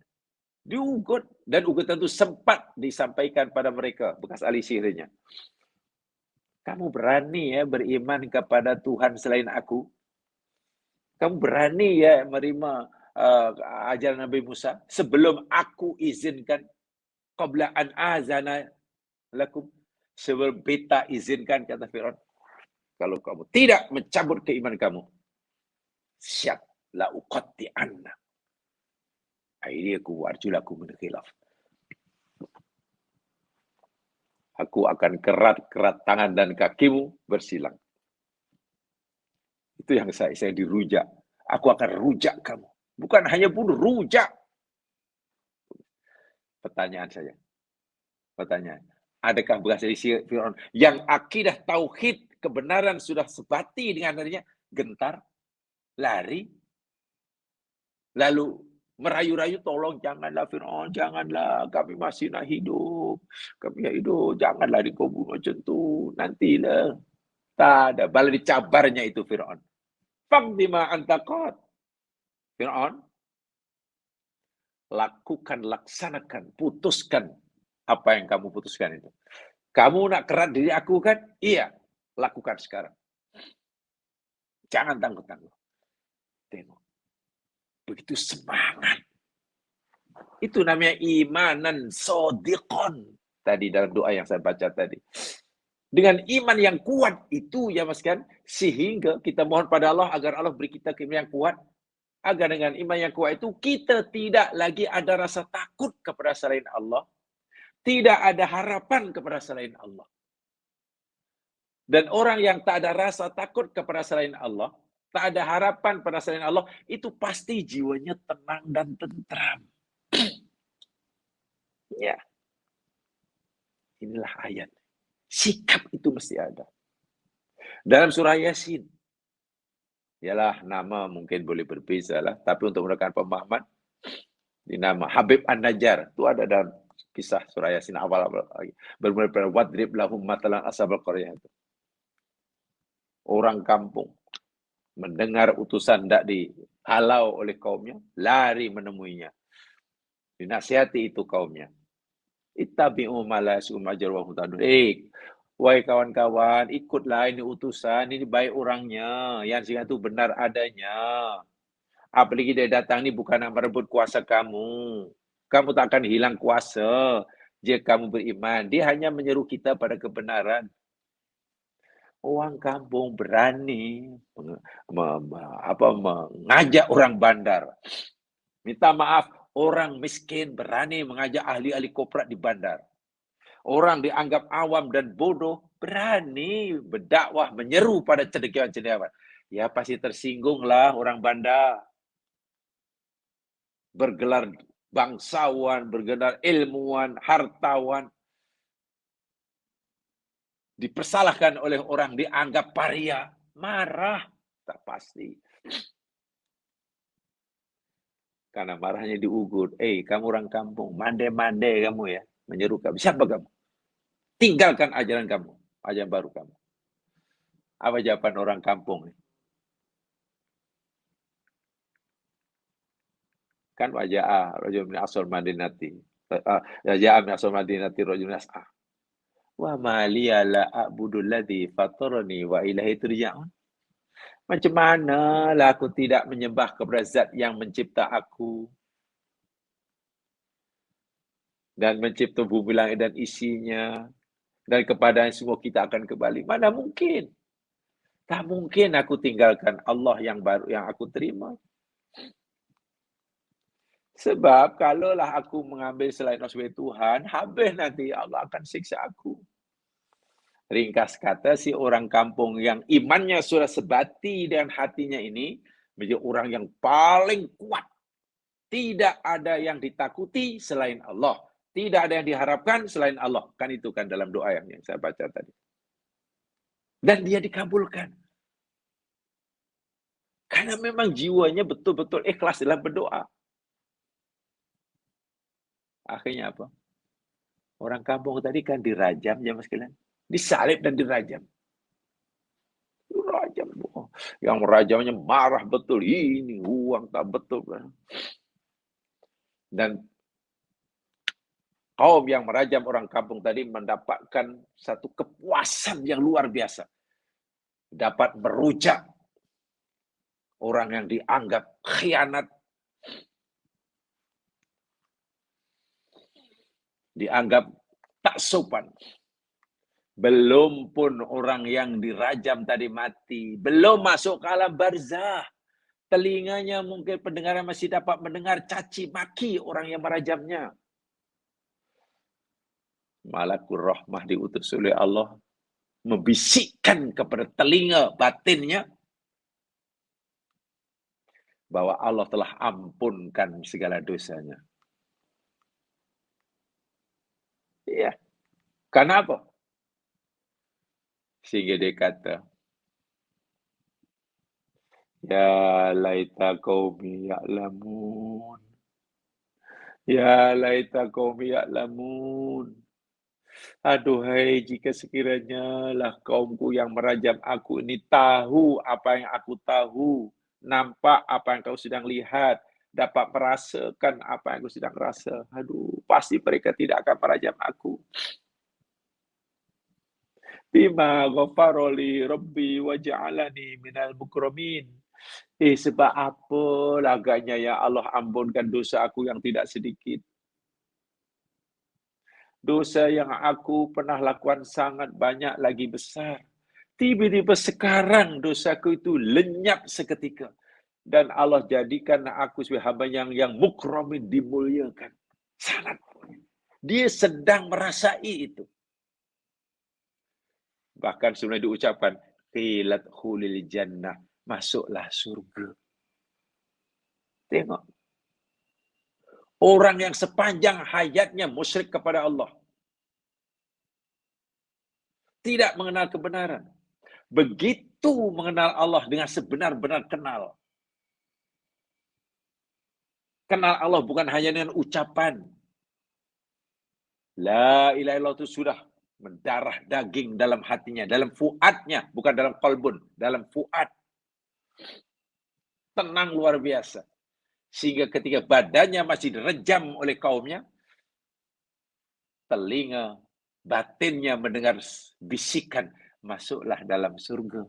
Diugut. Dan ugutan itu sempat disampaikan pada mereka. Bekas ahli sihirnya. Kamu berani ya beriman kepada Tuhan selain aku? Kamu berani ya menerima ajaran Nabi Musa sebelum aku izinkan? Qabla an azana lakum. Sebelum beta izinkan, kata Fir'aun. Kalau kamu tidak mencabut keimanan kamu, siap la uqatti'anna aydiyakum wa arjulakum min khilaf. Aku akan kerat-kerat tangan dan kakimu bersilang. Itu yang saya dirujak. Aku akan rujak kamu. Bukan hanya bunuh, rujak. Pertanyaan saya. Pertanyaan. Adakah bekas dari Fir'aun yang akidah tauhid kebenaran sudah sebati dengan dirinya, gentar, lari, lalu merayu-rayu, tolong janganlah Fir'aun, janganlah, kami masih nak hidup, janganlah dikubur macam tu, nantilah. Tak ada, bala dicabarnya itu Fir'aun. Faqdima antaqat. Fir'aun, lakukan, laksanakan, putuskan apa yang kamu putuskan itu. Kamu nak kerat diri aku kan? Iya, lakukan sekarang. Jangan tangguh-tangguh. Tengok. Begitu semangat. Itu namanya imanan sodiqon. Tadi dalam doa yang saya baca tadi. Dengan iman yang kuat itu ya mas kan, sehingga kita mohon pada Allah agar Allah beri kita iman yang kuat, agar dengan iman yang kuat itu kita tidak lagi ada rasa takut kepada selain Allah, tidak ada harapan kepada selain Allah. Dan orang yang tak ada rasa takut kepada selain Allah, tak ada harapan pada selain Allah, itu pasti jiwanya tenang dan tentram. Ya. Inilah ayat. Sikap itu mesti ada. Dalam surah Yasin, ialah nama mungkin boleh berbeza lah, tapi untuk mendapatkan pemahaman, di nama Habib An-Najjar, itu ada dalam kisah surah Yasin awal-awal lagi. Bermula pada wadrib lahum matalan ashabal qaryah itu. Orang kampung mendengar utusan hendak dihalau oleh kaumnya, lari menemuinya. Dinasihati itu kaumnya. Ittabi'u ma la yas'um ajr wa hum muhtadun. Wahai kawan-kawan, ikutlah ini utusan, ini baik orangnya, yang sehingga itu benar adanya. Apalagi dia datang ni bukan nak merebut kuasa kamu. Kamu tak akan hilang kuasa jika kamu beriman. Dia hanya menyeru kita pada kebenaran. Orang kampung berani mengajak orang bandar. Minta maaf, orang miskin berani mengajak ahli-ahli korporat di bandar. Orang dianggap awam dan bodoh, berani berdakwah menyeru pada cendekiawan-cendekiawan. Ya pasti tersinggunglah orang Banda. Bergelar bangsawan, bergelar ilmuwan, hartawan. Dipersalahkan oleh orang, dianggap paria. Marah, tak pasti. Karena marahnya diugut. Kamu orang kampung, mande-mande kamu ya. Menyeru kamu. Siapa kamu? Tinggalkan ajaran kamu, ajaran baru kamu. Apa jawaban orang kampung? Kan wajah rajul min asal madinati. Wajah min asal madinati rajul min as'ah. Wa maliya la a'budu alladhi fatarani wa ilaihi turja'un. Macam mana lah aku tidak menyembah kepada zat yang mencipta aku dan mencipta bumi langit dan isinya, dan kepadanya semua kita akan kembali. Mana mungkin? Tak mungkin aku tinggalkan Allah yang baru yang aku terima. Sebab kalaulah aku mengambil selain sebagai Tuhan, habis nanti Allah akan siksa aku. Ringkas kata, si orang kampung yang imannya sudah sebati dengan hatinya ini, menjadi orang yang paling kuat. Tidak ada yang ditakuti selain Allah. Tidak ada yang diharapkan selain Allah. Kan itu kan dalam doa yang saya baca tadi. Dan dia dikabulkan. Karena memang jiwanya betul-betul ikhlas dalam berdoa. Akhirnya apa? Orang kampung tadi kan dirajam ya Mas Kilan. Disalib dan dirajam. Dirajam. Yang merajamnya marah betul. Ini uang tak betul. Dan kaum yang merajam orang kampung tadi mendapatkan satu kepuasan yang luar biasa. Dapat merujak orang yang dianggap khianat, dianggap tak sopan. Belum pun orang yang dirajam tadi mati, belum masuk ke alam barzah. Telinganya mungkin pendengaran masih dapat mendengar caci maki orang yang merajamnya. Malakul rahmah diutus oleh Allah membisikkan kepada telinga batinnya bahwa Allah telah ampunkan segala dosanya. Iya. Karena apa? Sehingga dia kata, ya laita qaumi ya'lamun. Ya laita qaumi ya'lamun. Aduhai jika sekiranya lah kaumku yang merajam aku ini tahu apa yang aku tahu, nampak apa yang kau sedang lihat, dapat merasakan apa yang aku sedang rasa. Aduh, pasti mereka tidak akan merajam aku. Bima ghafaroli rabbi wa ja'alani minal mukramin. Sebab apa laganya ya Allah ampunkan dosa aku yang tidak sedikit. Dosa yang aku pernah lakukan sangat banyak lagi besar. Tiba-tiba sekarang dosaku itu lenyap seketika. Dan Allah jadikan aku sebagai hamba yang mukramin, dimuliakan. Sangat. Dia sedang merasai itu. Bahkan sebenarnya diucapkan, qilat khulil jannah, masuklah surga. Tengok. Orang yang sepanjang hayatnya musyrik kepada Allah. Tidak mengenal kebenaran. Begitu mengenal Allah dengan sebenar-benar kenal. Kenal Allah bukan hanya dengan ucapan. La ilaha illallah itu sudah mendarah daging dalam hatinya, dalam fuadnya, bukan dalam qalbun, dalam fuad. Tenang luar biasa. Sehingga ketika badannya masih direjam oleh kaumnya, telinga, batinnya mendengar bisikan, masuklah dalam surga.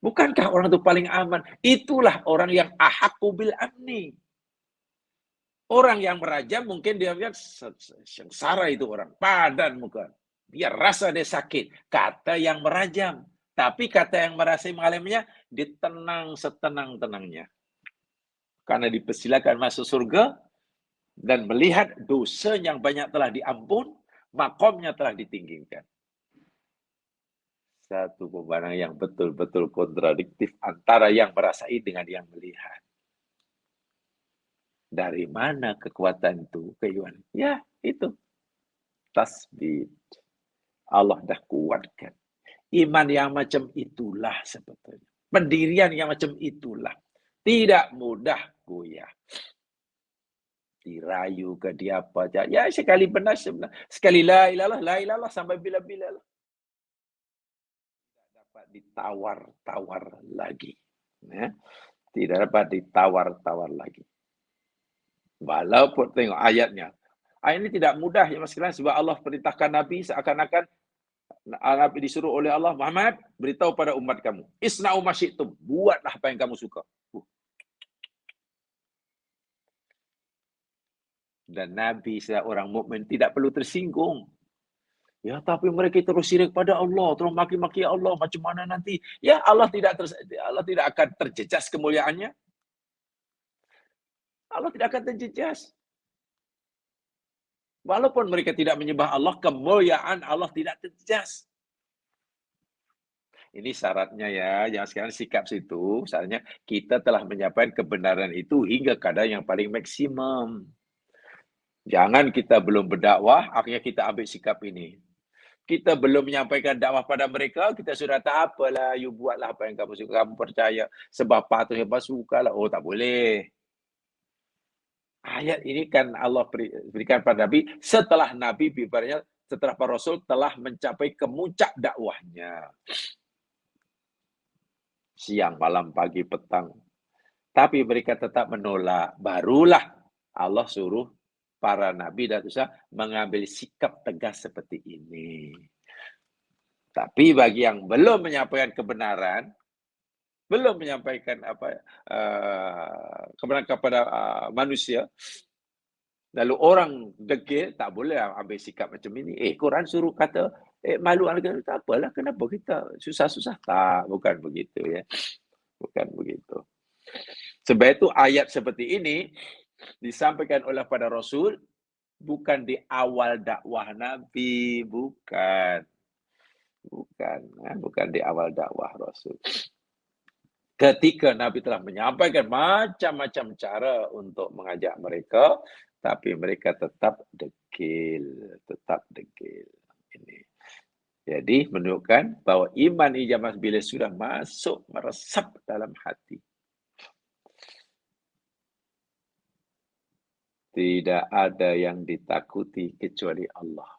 Bukankah orang itu paling aman? Itulah orang yang ahaqqu bil amni. Orang yang merajam mungkin dia lihat sengsara itu orang, padan muka. Dia rasa dia sakit. Kata yang merajam. Tapi kata yang merasa mengalaminya, ditenang setenang-tenangnya. Karena dipersilakan masuk surga, dan melihat dosa yang banyak telah diampun, makomnya telah ditinggikan. Satu pemandangan yang betul-betul kontradiktif antara yang merasai dengan yang melihat. Dari mana kekuatan itu? Keimanan. Ya, itu. Tasbih. Allah dah kuatkan. Iman yang macam itulah sebetulnya. Pendirian yang macam itulah. Tidak mudah goyah. Dirayu ke dia apa aja. Ya, sekali benar, sebenar. Sekali la ilallah sampai bila-bila lah. Dapat ditawar-tawar lagi. Ya. Tidak dapat ditawar-tawar lagi. Walaupun tengok ayatnya. Ayat ini tidak mudah ya Mas sekalian sebab Allah perintahkan Nabi seakan-akan Nabi disuruh oleh Allah, Muhammad, beritahu pada umat kamu. Isna'u ma syi'tum, buatlah apa yang kamu suka. Dan Nabi seorang mukmin tidak perlu tersinggung. Ya, tapi mereka terus syirik pada Allah, terus maki-maki Allah, macam mana nanti? Ya, Allah tidak akan terjejas kemuliaannya. Allah tidak akan terjejas. Walaupun mereka tidak menyembah Allah, kemuliaan Allah tidak terjejas. Ini syaratnya ya, yang sekarang sikap situ, misalnya kita telah menyampaikan kebenaran itu hingga kadar yang paling maksimum. Jangan kita belum berdakwah, akhirnya kita ambil sikap ini. Kita belum menyampaikan dakwah pada mereka, kita sudah tak apalah, you buatlah apa yang kamu suka, kamu percaya, sebab patut hebat sukalah. Oh, tak boleh. Ayat ini kan Allah berikan pada Nabi setelah Nabi ibaratnya setelah para Rasul telah mencapai kemuncak dakwahnya. Siang, malam, pagi, petang. Tapi mereka tetap menolak. Barulah Allah suruh para Nabi dan Rasul mengambil sikap tegas seperti ini. Tapi bagi yang belum menyampaikan kebenaran, belum menyampaikan kebenaran kepada manusia, lalu orang degil, tak boleh ambil sikap macam ini. Quran suruh kata, malu, tak apalah, kenapa kita susah-susah? Tak, bukan begitu ya. Bukan begitu. Sebab itu ayat seperti ini disampaikan oleh pada Rasul, bukan di awal dakwah Nabi, bukan di awal dakwah Rasul. Ketika Nabi telah menyampaikan macam-macam cara untuk mengajak mereka, tapi mereka tetap degil. Ini. Jadi menunjukkan bahawa iman ijamah bila sudah masuk, meresap dalam hati. Tidak ada yang ditakuti kecuali Allah.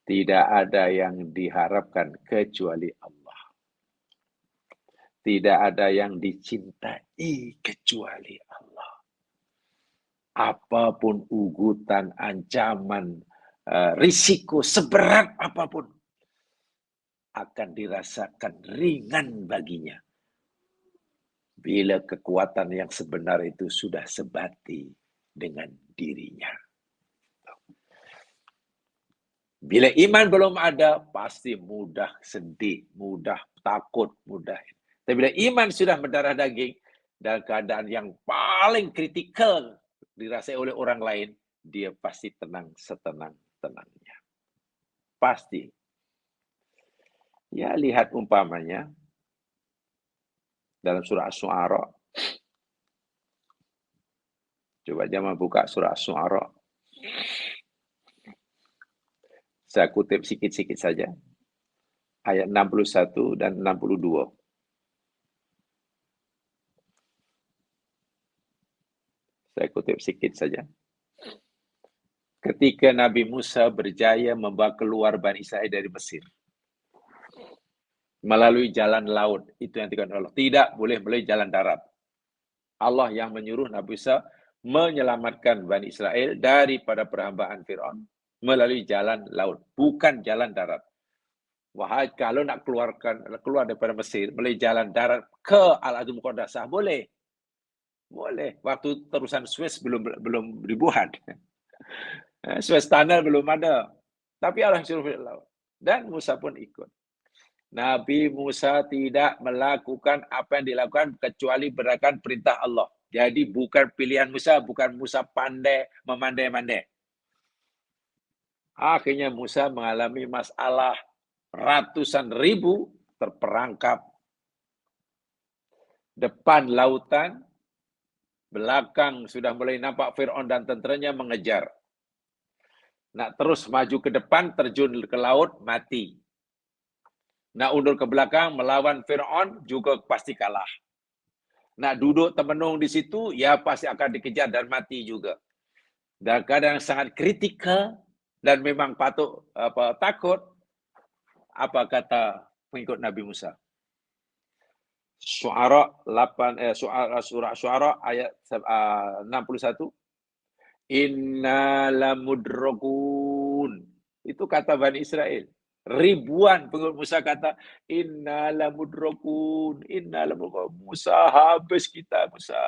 Tidak ada yang diharapkan kecuali Allah. Tidak ada yang dicintai kecuali Allah. Apapun ugutan, ancaman, risiko seberat apapun akan dirasakan ringan baginya. Bila kekuatan yang sebenar itu sudah sebati dengan dirinya. Bila iman belum ada, pasti mudah sedih, mudah takut, mudah. Tapi bila iman sudah mendarah daging, dalam keadaan yang paling kritikal dirasai oleh orang lain, dia pasti tenang setenang-tenangnya. Pasti. Ya, lihat umpamanya dalam surah Asy-Syu'ara. Coba jangan buka surah Asy-Syu'ara. Saya kutip sikit-sikit saja. Ayat 61 dan 62. Saya kutip sikit saja. Ketika Nabi Musa berjaya membawa keluar Bani Israel dari Mesir. Melalui jalan laut. Itu yang dikatakan Allah. Tidak boleh melalui jalan darat. Allah yang menyuruh Nabi Musa menyelamatkan Bani Israel daripada perhambaan Fir'aun melalui jalan laut. Bukan jalan darat. Wahai, kalau nak keluar daripada Mesir melalui jalan darat ke Al-Ardul Muqaddasah, boleh. Boleh. Waktu terusan Suez belum dibuat. Suez Tunnel belum ada. Tapi Allah suruh laut. Dan Musa pun ikut. Nabi Musa tidak melakukan apa yang dilakukan kecuali berdasarkan perintah Allah. Jadi bukan pilihan Musa, bukan Musa pandai memandai-mandai. Akhirnya Musa mengalami masalah, ratusan ribu terperangkap. Depan lautan, belakang sudah mulai nampak Fir'aun dan tenteranya mengejar. Nak terus maju ke depan, terjun ke laut, mati. Nak undur ke belakang, melawan Fir'aun, juga pasti kalah. Nak duduk termenung di situ, ya pasti akan dikejar dan mati juga. Dan keadaan sangat kritikal, dan memang patut takut. Apa kata pengikut Nabi Musa? Syu'ara 8 surah Syu'ara ayat 61. Inna lamudrakun. Itu kata Bani Israel. Ribuan pengikut Musa kata inna lamudrakun. Inna lamudrakun. Musa, habis kita Musa.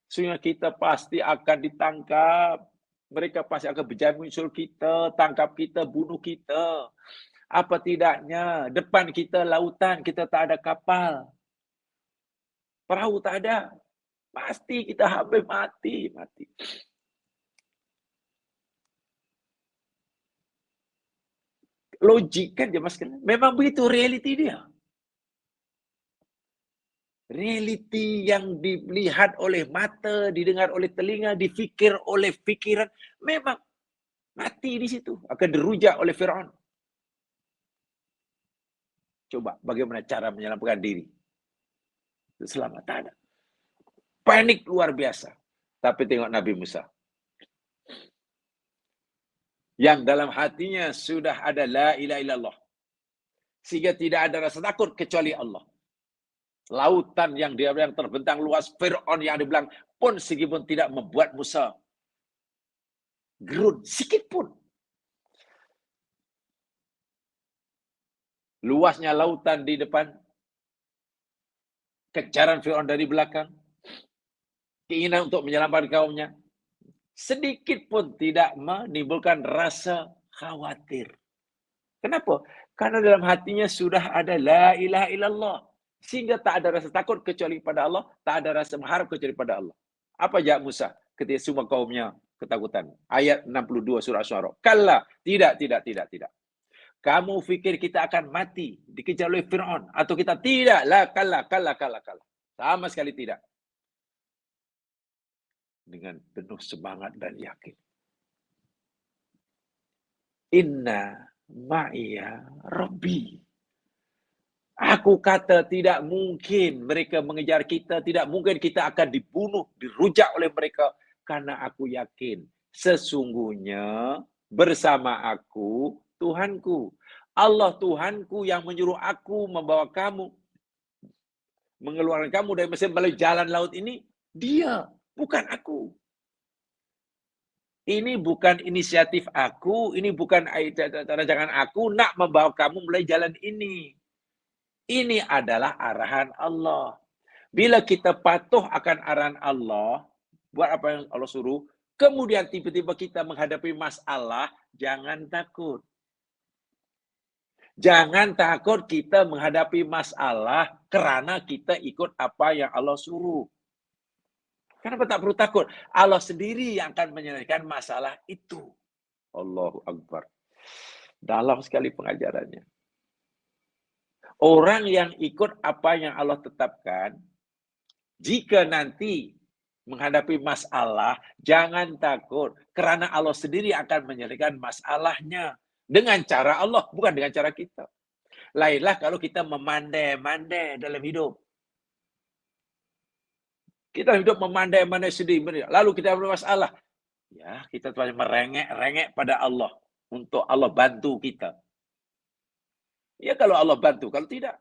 Sehingga kita pasti akan ditangkap. Mereka pasti akan berjamin muncul kita, tangkap kita, bunuh kita. Apa tidaknya, depan kita lautan, kita tak ada kapal. Perahu tak ada. Pasti kita habis mati. Logik kan dia mas. Memang begitu realiti dia. Realiti yang dilihat oleh mata, didengar oleh telinga, difikir oleh pikiran, memang mati di situ. Akan dirujak oleh Fir'aun. Coba bagaimana cara menyelamatkan diri. Selamat tak ada. Panik luar biasa. Tapi tengok Nabi Musa. Yang dalam hatinya sudah ada la ilaha illallah. Sehingga tidak ada rasa takut kecuali Allah. Lautan yang terbentang luas, Fir'aun yang dibilang pun segipun tidak membuat Musa gerun sikit pun. Luasnya lautan di depan, kejaran Fir'aun dari belakang, keinginan untuk menyelamatkan kaumnya, sedikit pun tidak menimbulkan rasa khawatir. Kenapa? Karena dalam hatinya sudah ada la ilaha illallah. Sehingga tak ada rasa takut kecuali pada Allah, tak ada rasa mengharap kecuali pada Allah. Apa jawab Musa ketika semua kaumnya ketakutan? Ayat 62 surah Syu'ara. Kalla, tidak. Kamu fikir kita akan mati, dikejar oleh Fir'aun, atau kita tidak? La, kalla. Sama sekali tidak. Dengan penuh semangat dan yakin. Inna ma'iya Rabbi. Aku kata tidak mungkin mereka mengejar kita, tidak mungkin kita akan dibunuh, dirujak oleh mereka. Karena aku yakin, sesungguhnya bersama aku Tuhanku. Allah Tuhanku yang menyuruh aku membawa kamu, mengeluarkan kamu dari Mesir melalui jalan laut ini, dia, bukan aku. Ini bukan inisiatif aku, ini bukan rancangan aku nak membawa kamu melalui jalan ini. Ini adalah arahan Allah. Bila kita patuh akan arahan Allah, buat apa yang Allah suruh, kemudian tiba-tiba kita menghadapi masalah, jangan takut. Jangan takut kita menghadapi masalah kerana kita ikut apa yang Allah suruh. Kenapa tak perlu takut? Allah sendiri yang akan menyelesaikan masalah itu. Allahu Akbar. Dalam sekali pengajarannya. Orang yang ikut apa yang Allah tetapkan, jika nanti menghadapi masalah, jangan takut. Kerana Allah sendiri akan menyelesaikan masalahnya. Dengan cara Allah, bukan dengan cara kita. Lainlah kalau kita memandai-mandai dalam hidup. Kita hidup memandai-mandai sendiri. Lalu kita bermasalah. Ya, kita merengek-rengek pada Allah. Untuk Allah bantu kita. Ya kalau Allah bantu, kalau tidak.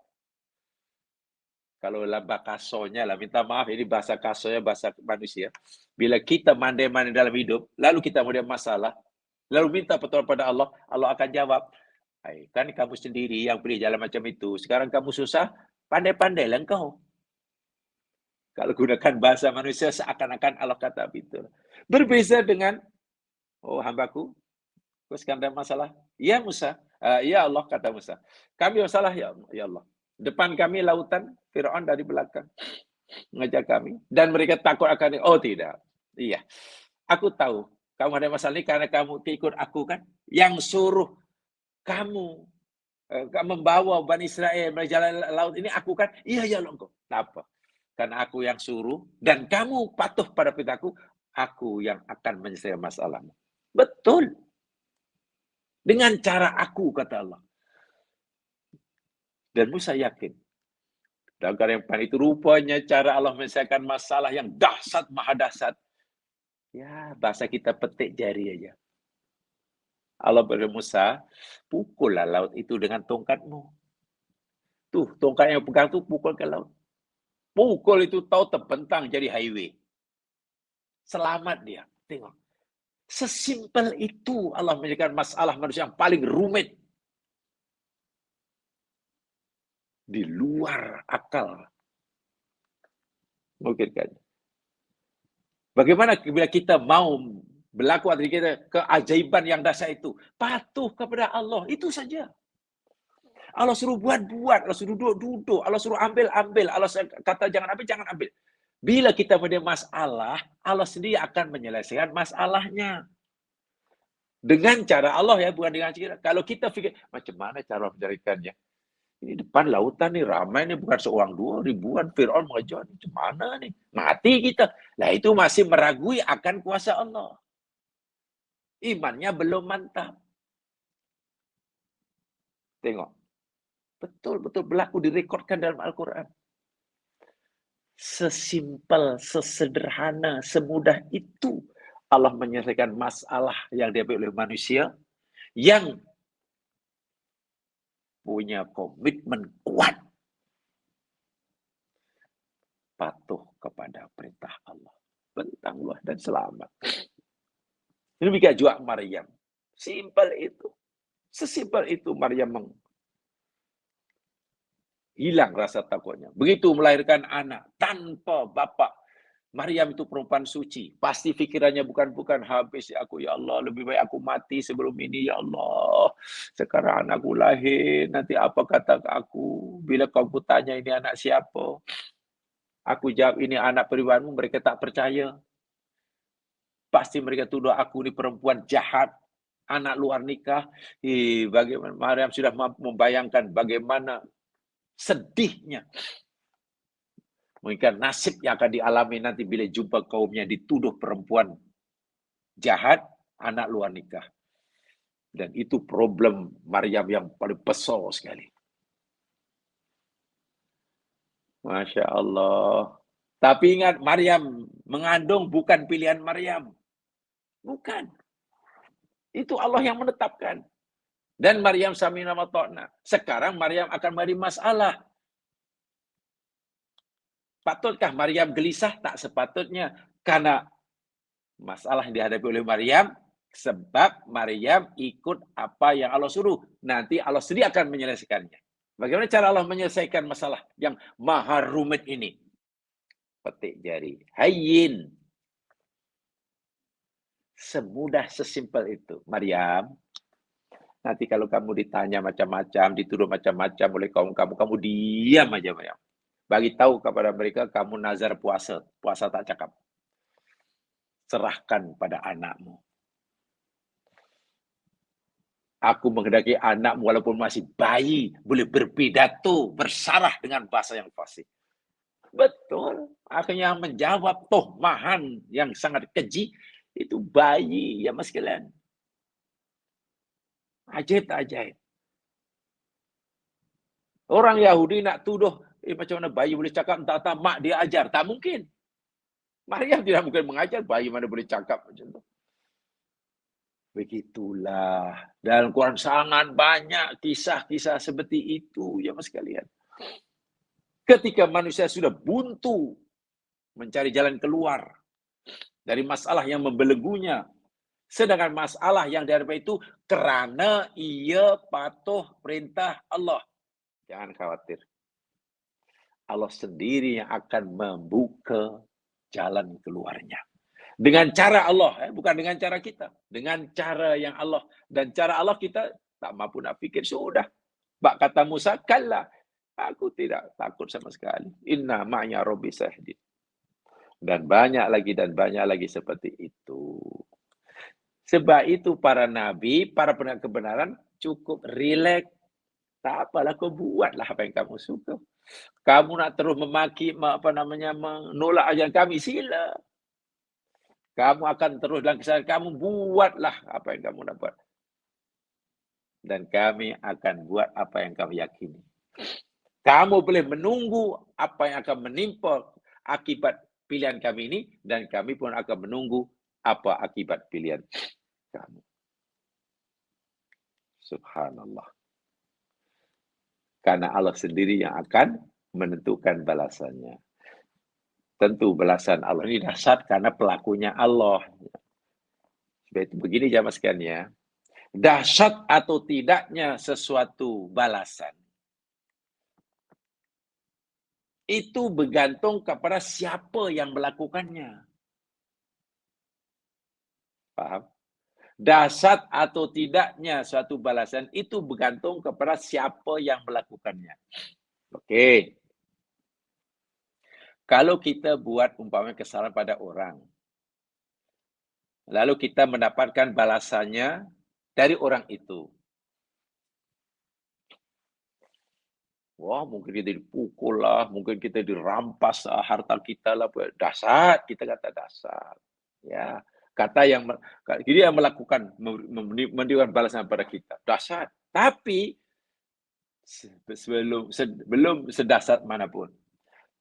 Kalau dalam kasonya lah, minta maaf, ini bahasa kasonya, bahasa manusia. Bila kita mandai-mandai dalam hidup, lalu kita ada masalah, lalu minta pertolongan pada Allah, Allah akan jawab, kan kamu sendiri yang pilih jalan macam itu, sekarang kamu susah, pandai-pandailah engkau. Kalau gunakan bahasa manusia, seakan-akan Allah kata begitu. Berbeza dengan, oh hambaku, kau sekarang ada masalah? Ya Musa, ya Allah, kata Musa. Kami masalah, ya Allah. Depan kami lautan, Fir'aun dari belakang. mengajak kami. Dan mereka takut akan, oh tidak. Iya, aku tahu kamu ada masalah ini karena kamu ikut aku kan. Yang suruh kamu membawa Bani Israel berjalan laut ini aku kan. Iya, ya Allah engkau. Apa? Karena aku yang suruh dan kamu patuh pada perintahku, aku yang akan menyelesaikan masalahmu. Betul. Dengan cara aku, kata Allah. Dan Musa yakin. Dan karena yang paling itu rupanya cara Allah menyelesaikan masalah yang dahsyat, maha dahsyat. Ya, bahasa kita petik jari aja. Allah berkata Musa, pukullah laut itu dengan tongkatmu. Tuh, tongkat yang pegang tuh pukul ke laut. Pukul itu tahu terbentang jadi highway. Selamat dia. Tengok. Sesimpel itu Allah menyelesaikan masalah manusia yang paling rumit. Di luar akal. Mungkin kan. Bagaimana bila kita mau berlaku atas kita keajaiban yang dahsyat itu? Patuh kepada Allah. Itu saja. Allah suruh buat, Allah suruh duduk, Allah suruh ambil, Allah kata jangan ambil. Bila kita punya masalah, Allah sendiri akan menyelesaikan masalahnya. Dengan cara Allah ya, bukan dengan cara. Kalau kita pikir, macam mana cara mencarikannya? Ini depan lautan nih, ramai nih, bukan seorang dua, ribuan, Fir'aun mengejar. Macam mana nih? Mati kita. Nah itu masih meragui akan kuasa Allah. Imannya belum mantap. Tengok. Betul-betul berlaku direkodkan dalam Al-Quran. Sesimpel, sesederhana, semudah itu Allah menyelesaikan masalah yang dihadapi oleh manusia yang punya komitmen kuat patuh kepada perintah Allah. Bentanglah dan selamat. Ini juga Maryam. Simpel itu. Sesimpel itu Maryam hilang rasa takutnya. Begitu melahirkan anak tanpa bapak. Maryam itu perempuan suci. Pasti pikirannya bukan habis ya aku, ya Allah, lebih baik aku mati sebelum ini, ya Allah. Sekarang anakku lahir, nanti apa kata aku? Bila kau tanya ini anak siapa? Aku jawab ini anak periwanmu, mereka tak percaya. Pasti mereka tuduh aku ini perempuan jahat, anak luar nikah. Bagaimana Maryam sudah membayangkan bagaimana sedihnya. Mungkin nasib yang akan dialami nanti bila jumpa kaumnya dituduh perempuan jahat, anak luar nikah. Dan itu problem Maryam yang paling besar sekali. Masya Allah. Tapi ingat, Maryam mengandung bukan pilihan Maryam. Bukan. Itu Allah yang menetapkan. Dan Maryam samina wa ta'na. Sekarang Maryam akan menjadi masalah. Patutkah Maryam gelisah? Tak sepatutnya. Karena masalah yang dihadapi oleh Maryam, sebab Maryam ikut apa yang Allah suruh. Nanti Allah sendiri akan menyelesaikannya. Bagaimana cara Allah menyelesaikan masalah yang maha rumit ini? Petik jari. Hayyin. Semudah, sesimpel itu. Maryam, nanti kalau kamu ditanya macam-macam, dituduh macam-macam oleh kamu diam aja, Maryam. Bagi tahu kepada mereka, kamu nazar puasa. Puasa tak cakap. Serahkan pada anakmu. Aku menghendaki anakmu walaupun masih bayi, boleh berpidato, bersarah dengan bahasa yang fasih. Betul. Akhirnya menjawab tohmahan yang sangat keji, itu bayi, ya mas kalian. Ajaib. Orang Yahudi nak tuduh, macam mana bayi boleh cakap, entah-entah mak dia ajar. Tak mungkin. Maryam tidak mungkin mengajar, bayi mana boleh cakap macam itu. Begitulah. Dalam Quran sangat banyak kisah-kisah seperti itu, ya mas kalian. Ketika manusia sudah buntu mencari jalan keluar dari masalah yang membelenggunya, sedangkan masalah yang dihadapi itu kerana ia patuh perintah Allah. Jangan khawatir. Allah sendiri yang akan membuka jalan keluarnya. Dengan cara Allah, bukan dengan cara kita. Dengan cara yang Allah. Dan cara Allah kita tak mampu nak fikir. Sudah. Bak kata Musa, kalla. Aku tidak takut sama sekali. Inna ma'ya rabbi sayahdin. Dan banyak lagi seperti itu. Sebab itu para nabi, para penegak kebenaran cukup rileks. Tak apalah, kau buatlah apa yang kamu suka. Kamu nak terus memaki, menolak ajaran kami, sila. Kamu akan terus dalam kesalahan kamu, buatlah apa yang kamu nak buat. Dan kami akan buat apa yang kami yakini. Kamu boleh menunggu apa yang akan menimpa akibat pilihan kami ini, dan kami pun akan menunggu apa akibat pilihan kamu. Subhanallah. Karena Allah sendiri yang akan menentukan balasannya. Tentu balasan Allah ini dahsyat karena pelakunya Allah. Begini jamaah sekalian ya. Dahsyat atau tidaknya sesuatu balasan itu bergantung kepada siapa yang melakukannya. Paham? Dahsyat atau tidaknya suatu balasan itu bergantung kepada siapa yang melakukannya. Okey. Kalau kita buat umpamanya kesalahan pada orang, lalu kita mendapatkan balasannya dari orang itu. Wah, mungkin kita dipukul lah, mungkin kita dirampas harta kita lah. Dahsyat, kita kata dahsyat. Ya, kata yang dia yang melakukan memberikan balasan pada kita. Dahsyat. Tapi belum sedahsyat manapun.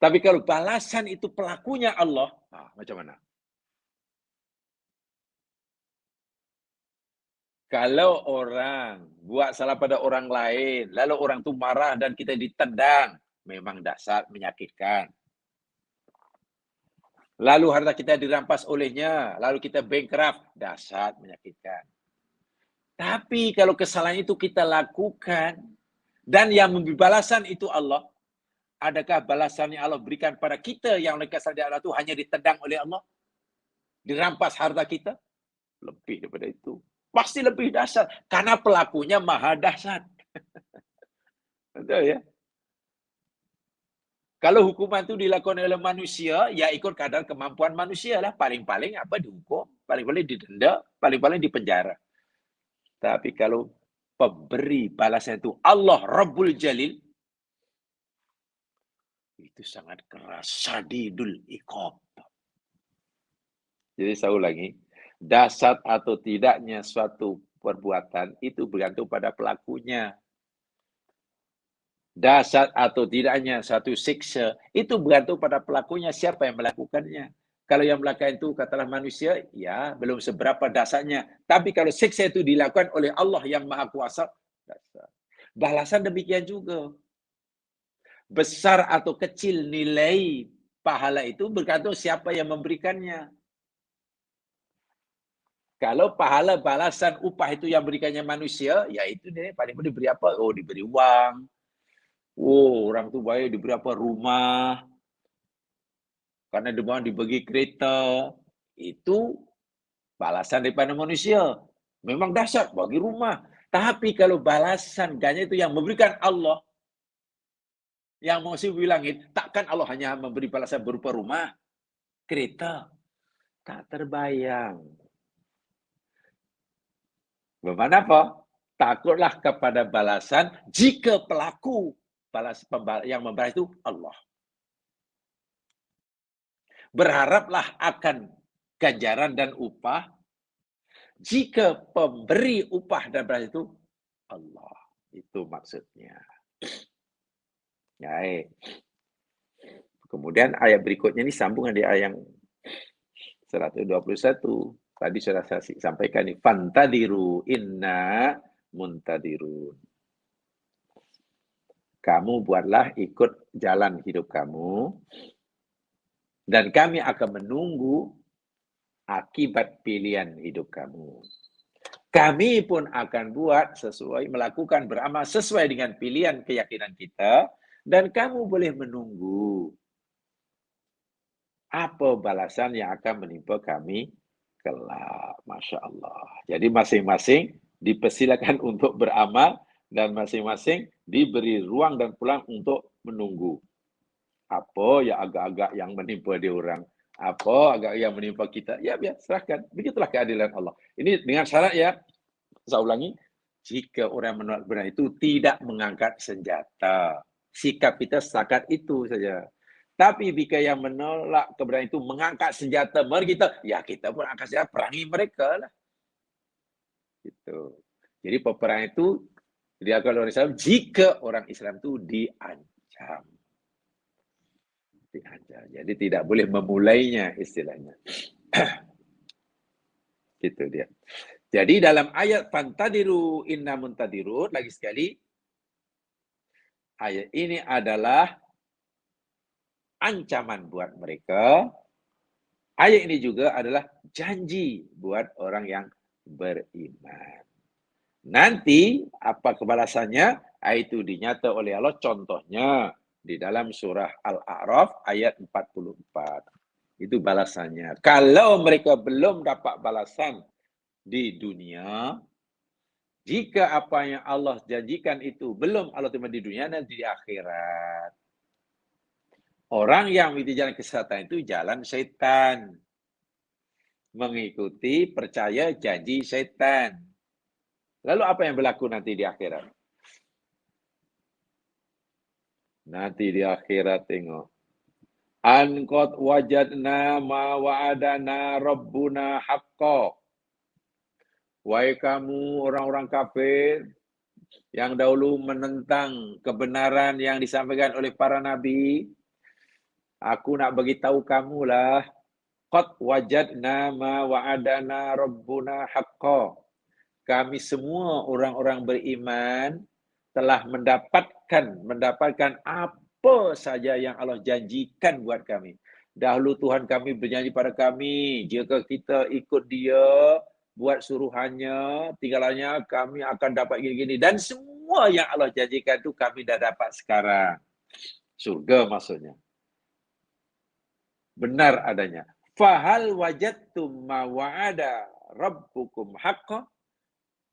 Tapi kalau balasan itu pelakunya Allah, macam mana? Kalau orang buat salah pada orang lain, lalu orang itu marah dan kita ditendang, memang dahsyat, menyakitkan. Lalu harta kita dirampas olehnya, lalu kita bankrupt, dahsyat, menyakitkan. Tapi kalau kesalahan itu kita lakukan, dan yang memberi balasan itu Allah, adakah balasan yang Allah berikan pada kita yang oleh kesalahan Allah itu hanya ditendang oleh Allah? Dirampas harta kita? Lebih daripada itu. Pasti lebih dahsyat. Karena pelakunya maha dahsyat. Betul ya? Kalau hukuman itu dilakukan oleh manusia, ya ikut kadar kemampuan manusia lah. Paling-paling apa dihukum, paling-paling didenda, paling-paling dipenjara. Tapi kalau pemberi balasan itu Allah Rabbul Jalil, itu sangat keras. Syadidul iqab. Jadi saya ulangi, dahsyat atau tidaknya suatu perbuatan itu bergantung pada pelakunya. Dahsyat atau tidaknya satu siksa itu bergantung pada pelakunya, siapa yang melakukannya. Kalau yang melakukan itu katalah manusia, ya belum seberapa dahsyatnya. Tapi kalau siksa itu dilakukan oleh Allah yang Maha Kuasa, dahsyat. Balasan demikian juga. Besar atau kecil nilai pahala itu bergantung siapa yang memberikannya. Kalau pahala balasan upah itu yang berikannya manusia, ya itu deh paling diberi apa? Oh, diberi uang. Oh, orang tu baik diberi apa? Rumah. Karena dia dibagi kereta. Itu balasan daripada manusia. Memang dahsyat bagi rumah. Tapi kalau balasan gannya itu yang memberikan Allah, yang masih di langit, takkan Allah hanya memberi balasan berupa rumah, kereta. Tak terbayang. Bermakna apa? Takutlah kepada balasan jika pelaku yang membalas itu Allah. Berharaplah akan ganjaran dan upah jika pemberi upah dan balas itu Allah. Itu maksudnya. Baik. Kemudian ayat berikutnya ini sambungan di ayat yang 121. Tadi sudah saya sampaikan nih, fantadiru inna muntadirun. Kamu buatlah ikut jalan hidup kamu, dan kami akan menunggu akibat pilihan hidup kamu. Kami pun akan melakukan beramal sesuai dengan pilihan keyakinan kita, dan kamu boleh menunggu apa balasan yang akan menimpa kami kelak. Masya Allah. Jadi masing-masing dipersilakan untuk beramal Dan masing-masing diberi ruang dan peluang untuk menunggu. Apa ya agak-agak yang menimpa dia orang, apa agak yang menimpa kita, ya biar serahkan. Begitulah keadilan Allah. Ini dengan syarat ya, saya ulangi, jika orang menolak kebenaran itu tidak mengangkat senjata. Sikap kita setakat itu saja. Tapi jika yang menolak kebenaran itu mengangkat senjata, mari kita, ya kita pun angkat senjata, perangi mereka lah. Gitu. Jadi peperangan itu dilakukan oleh Islam jika orang Islam itu diancam. Jadi tidak boleh memulainya istilahnya. Gitu dia. Jadi dalam ayat fantadiru inna muntadirun, lagi sekali, ayat ini adalah ancaman buat mereka. Ayat ini juga adalah janji buat orang yang beriman. Nanti apa kebalasannya? Itu dinyata oleh Allah. Contohnya di dalam surah Al-A'raf ayat 44. Itu balasannya. Kalau mereka belum dapat balasan di dunia, jika apa yang Allah janjikan itu belum Allah terima di dunia, nanti di akhirat. Orang yang mengikuti jalan kesesatan itu jalan syaitan. Mengikuti, percaya janji syaitan. Lalu apa yang berlaku nanti di akhirat? Nanti di akhirat tengok. An qad wajadna ma wa'adana rabbuna haqqa. Wahai kamu orang-orang kafir yang dahulu menentang kebenaran yang disampaikan oleh para nabi, aku nak bagi tahu kamulah, qad wajadna ma wa'adana rabbuna haqqa. Kami semua orang-orang beriman telah mendapatkan apa saja yang Allah janjikan buat kami. Dahulu Tuhan kami berjanji pada kami, jika kita ikut dia, buat suruhannya, tinggalannya kami akan dapat gini-gini. Dan semua yang Allah janjikan itu kami dah dapat sekarang. Surga maksudnya. Benar adanya. Fahal wajadtum ma wa'ada rabbukum haqqa?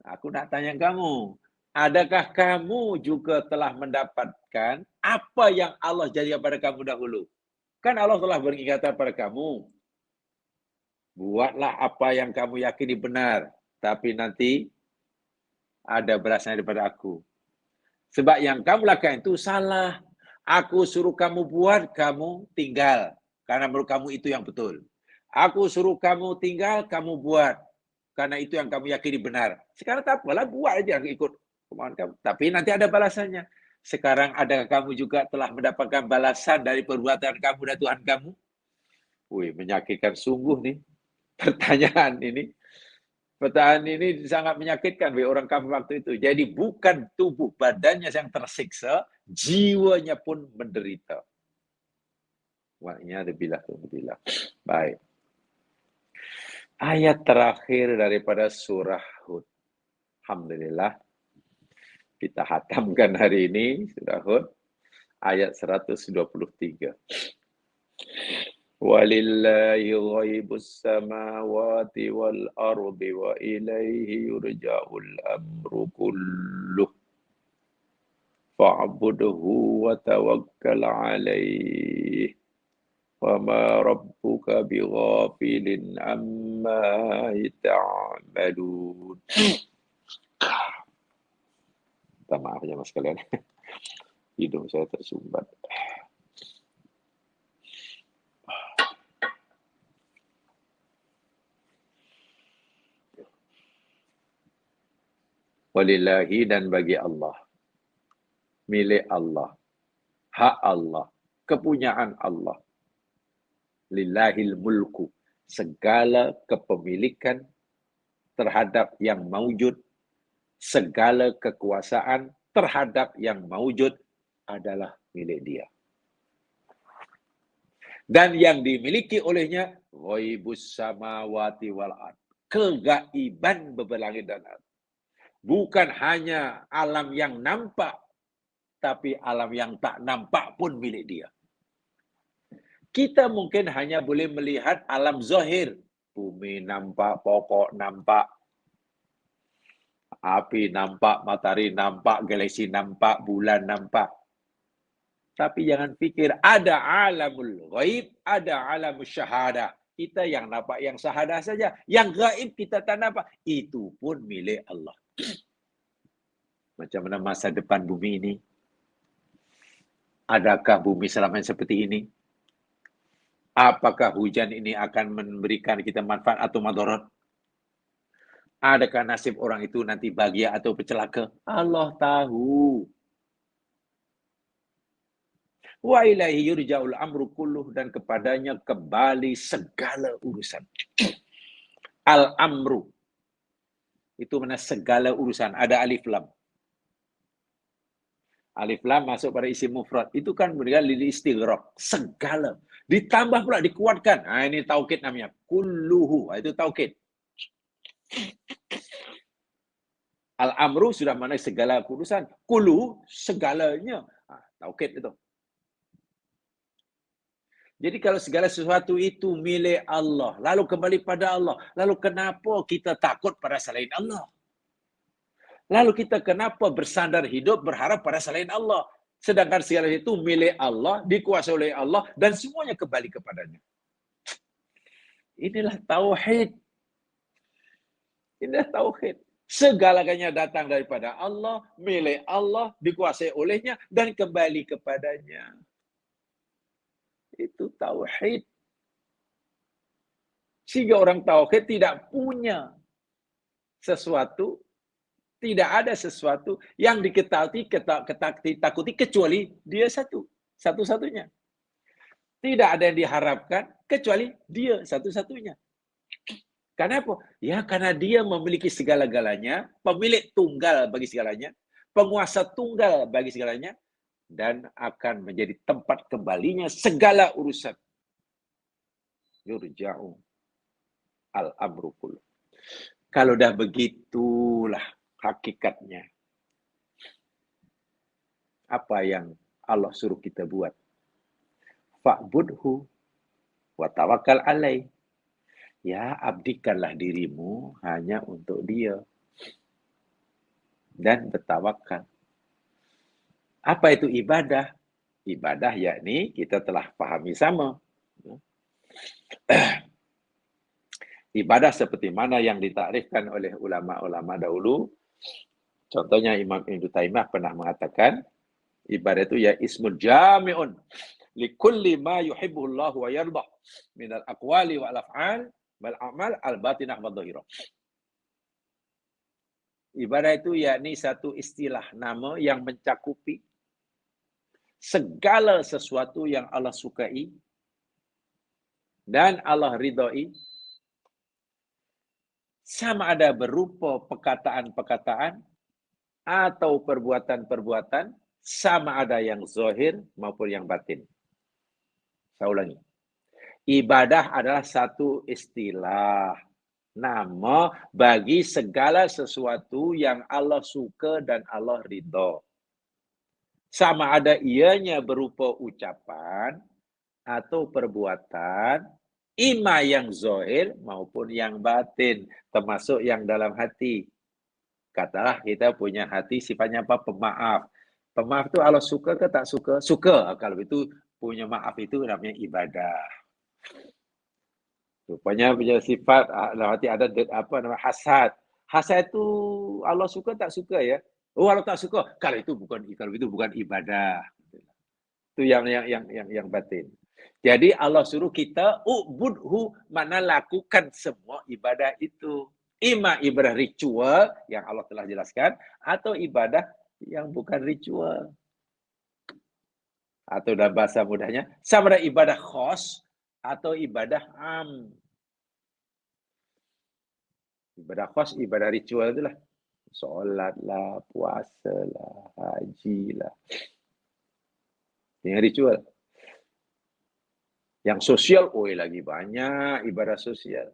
Aku nak tanya kamu, adakah kamu juga telah mendapatkan apa yang Allah janjikan pada kamu dahulu? Kan Allah telah beringatan pada kamu, buatlah apa yang kamu yakini benar, tapi nanti ada balasan daripada aku. Sebab yang kamu lakukan itu salah. Aku suruh kamu buat, kamu tinggal. Karena menurut kamu itu yang betul. Aku suruh kamu tinggal, kamu buat. Karena itu yang kamu yakini benar. Sekarang tak apalah, buat aja ikut kemauan kamu. Tapi nanti ada balasannya. Sekarang adakah kamu juga telah mendapatkan balasan dari perbuatan kamu dan Tuhan kamu? Wih, menyakitkan sungguh nih pertanyaan ini. Pertanyaan ini sangat menyakitkan bagi orang kafir waktu itu. Jadi bukan tubuh badannya yang tersiksa, jiwanya pun menderita. Wa'iyadzubillah. Baik. Ayat terakhir daripada surah Hud. Alhamdulillah. Kita hatamkan hari ini surah Hud. Ayat 123. Walillahi ghaibus samawati wal ardi wa ilaihi yurja'ul amru kulluh. Fa'budhu wa tawakkal alaih. وَمَا رَبُّكَ بِغَافِلٍ عَمَّا تَعْمَلُونَ. Minta maaf ya mas kalian. Hidung saya tersumbat. Walillahi, dan bagi Allah. Milik Allah. Hak Allah. Kepunyaan Allah. Lillahil mulku, segala kepemilikan terhadap yang maujud, segala kekuasaan terhadap yang maujud adalah milik dia. Dan yang dimiliki olehnya ghaibus samawati wal ard, kegaiban berlangit dan ardh. Bukan hanya alam yang nampak, tapi alam yang tak nampak pun milik dia. Kita mungkin hanya boleh melihat alam zahir. Bumi nampak, pokok nampak. Api nampak, matahari nampak, galaksi nampak, bulan nampak. Tapi jangan fikir ada alamul ghaib, ada alamul syahada. Kita yang nampak yang syahadah saja. Yang gaib kita tak nampak. Itu pun milik Allah. Macam mana masa depan bumi ini? Adakah bumi selamanya seperti ini? Apakah hujan ini akan memberikan kita manfaat atau madarat? Adakah nasib orang itu nanti bahagia atau bercelaka? Allah tahu. Wa ilaihi yurja'ul amru kulluh, dan kepadanya kembali segala urusan. Al-amru itu mana segala urusan, ada alif lam. Alif lam masuk pada isim mufrad. Itu kan berikan lil istighraq, segala. Ditambah pula dikuatkan. Ini taukid namanya. Kulluhu, itu taukid. Al-amru sudah mana segala urusan. Kullu segalanya. Taukid itu. Jadi kalau segala sesuatu itu milik Allah, lalu kembali pada Allah, lalu kenapa kita takut pada selain Allah? Lalu kita kenapa bersandar hidup berharap pada selain Allah? Sedangkan segala itu milik Allah, dikuasai oleh Allah, dan semuanya kembali kepadanya. Inilah tauhid. Inilah tauhid. Segalanya datang daripada Allah, milik Allah, dikuasai olehnya, dan kembali kepadanya. Itu tauhid. Sehingga orang tauhid tidak punya sesuatu, tidak ada sesuatu yang ditakuti kecuali dia satu-satunya. Tidak ada yang diharapkan kecuali dia satu-satunya. Kenapa? Ya karena dia memiliki segala-galanya, pemilik tunggal bagi segalanya, penguasa tunggal bagi segalanya, dan akan menjadi tempat kembalinya segala urusan. Yurja'u al-amru kullu. Kalau dah begitulah hakikatnya. Apa yang Allah suruh kita buat? Fa'budhu wa tawakkal alaih. Ya, abdikanlah dirimu hanya untuk dia. Dan bertawakal. Apa itu ibadah? Ibadah yakni kita telah pahami sama. Ibadah seperti mana yang ditakrifkan oleh ulama-ulama dahulu. Contohnya Imam Ibnu Taimiyah pernah mengatakan, ibadah itu ya ismul jami'un likulli ma yuhibbuhu Allah wa yardah minal aqwali wal af'al wal a'mal al batinah wa dhahirah. Ibadah itu yakni satu istilah nama yang mencakupi segala sesuatu yang Allah sukai dan Allah ridhoi, sama ada berupa perkataan-perkataan atau perbuatan-perbuatan, sama ada yang zahir maupun yang batin. Saya ulangi. Ibadah adalah satu istilah nama bagi segala sesuatu yang Allah suka dan Allah ridha. Sama ada ianya berupa ucapan atau perbuatan, ima yang zahir maupun yang batin, termasuk yang dalam hati. Katalah kita punya hati sifatnya apa? Pemaaf. Pemaaf itu Allah suka ke tak suka? Suka. Kalau itu punya maaf itu namanya ibadah. Rupanya punya sifat dalam hati ada apa namanya hasad. Hasad itu Allah suka tak suka ya? Oh, Allah tak suka. Kalau itu bukan ibadah. Itu yang batin. Jadi Allah suruh kita ubudhu, mana lakukan semua ibadah itu. Ima ibadah ritual yang Allah telah jelaskan, atau ibadah yang bukan ritual. Atau dalam bahasa mudahnya, sama ada ibadah khos atau ibadah am. Ibadah khos, ibadah ritual itulah. Solat lah, puasa lah, haji lah. Yang ritual. Yang sosial, lagi banyak ibadah sosial.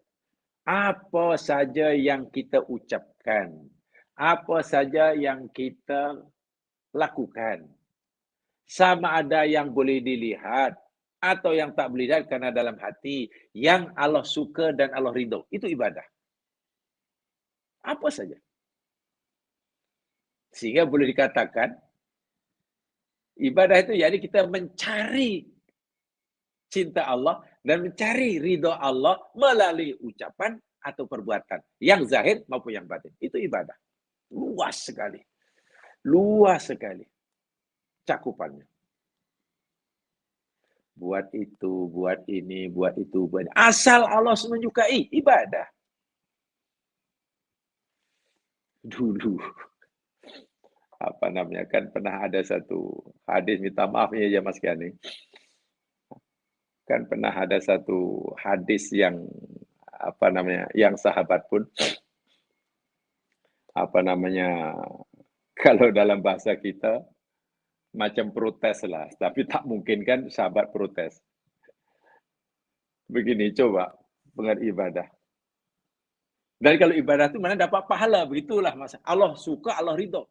Apa saja yang kita ucapkan, apa saja yang kita lakukan, sama ada yang boleh dilihat atau yang tak boleh dilihat karena dalam hati, yang Allah suka dan Allah ridho, itu ibadah. Apa saja. Sehingga boleh dikatakan, ibadah itu jadi kita mencari cinta Allah dan mencari ridho Allah melalui ucapan atau perbuatan. Yang zahir maupun yang batin. Itu ibadah. Luas sekali. Luas sekali cakupannya. Buat itu, buat ini, buat itu, buat ini. Asal Allah menyukai, ibadah. Dulu, kan pernah ada satu hadis, minta maaf ya Mas Gani. Kan pernah ada satu hadis yang yang sahabat pun kalau dalam bahasa kita macam protes lah, tapi tak mungkin kan sahabat protes. Begini, coba ibadah. Dan kalau ibadah itu mana dapat pahala, begitulah Mas. Allah suka, Allah ridho.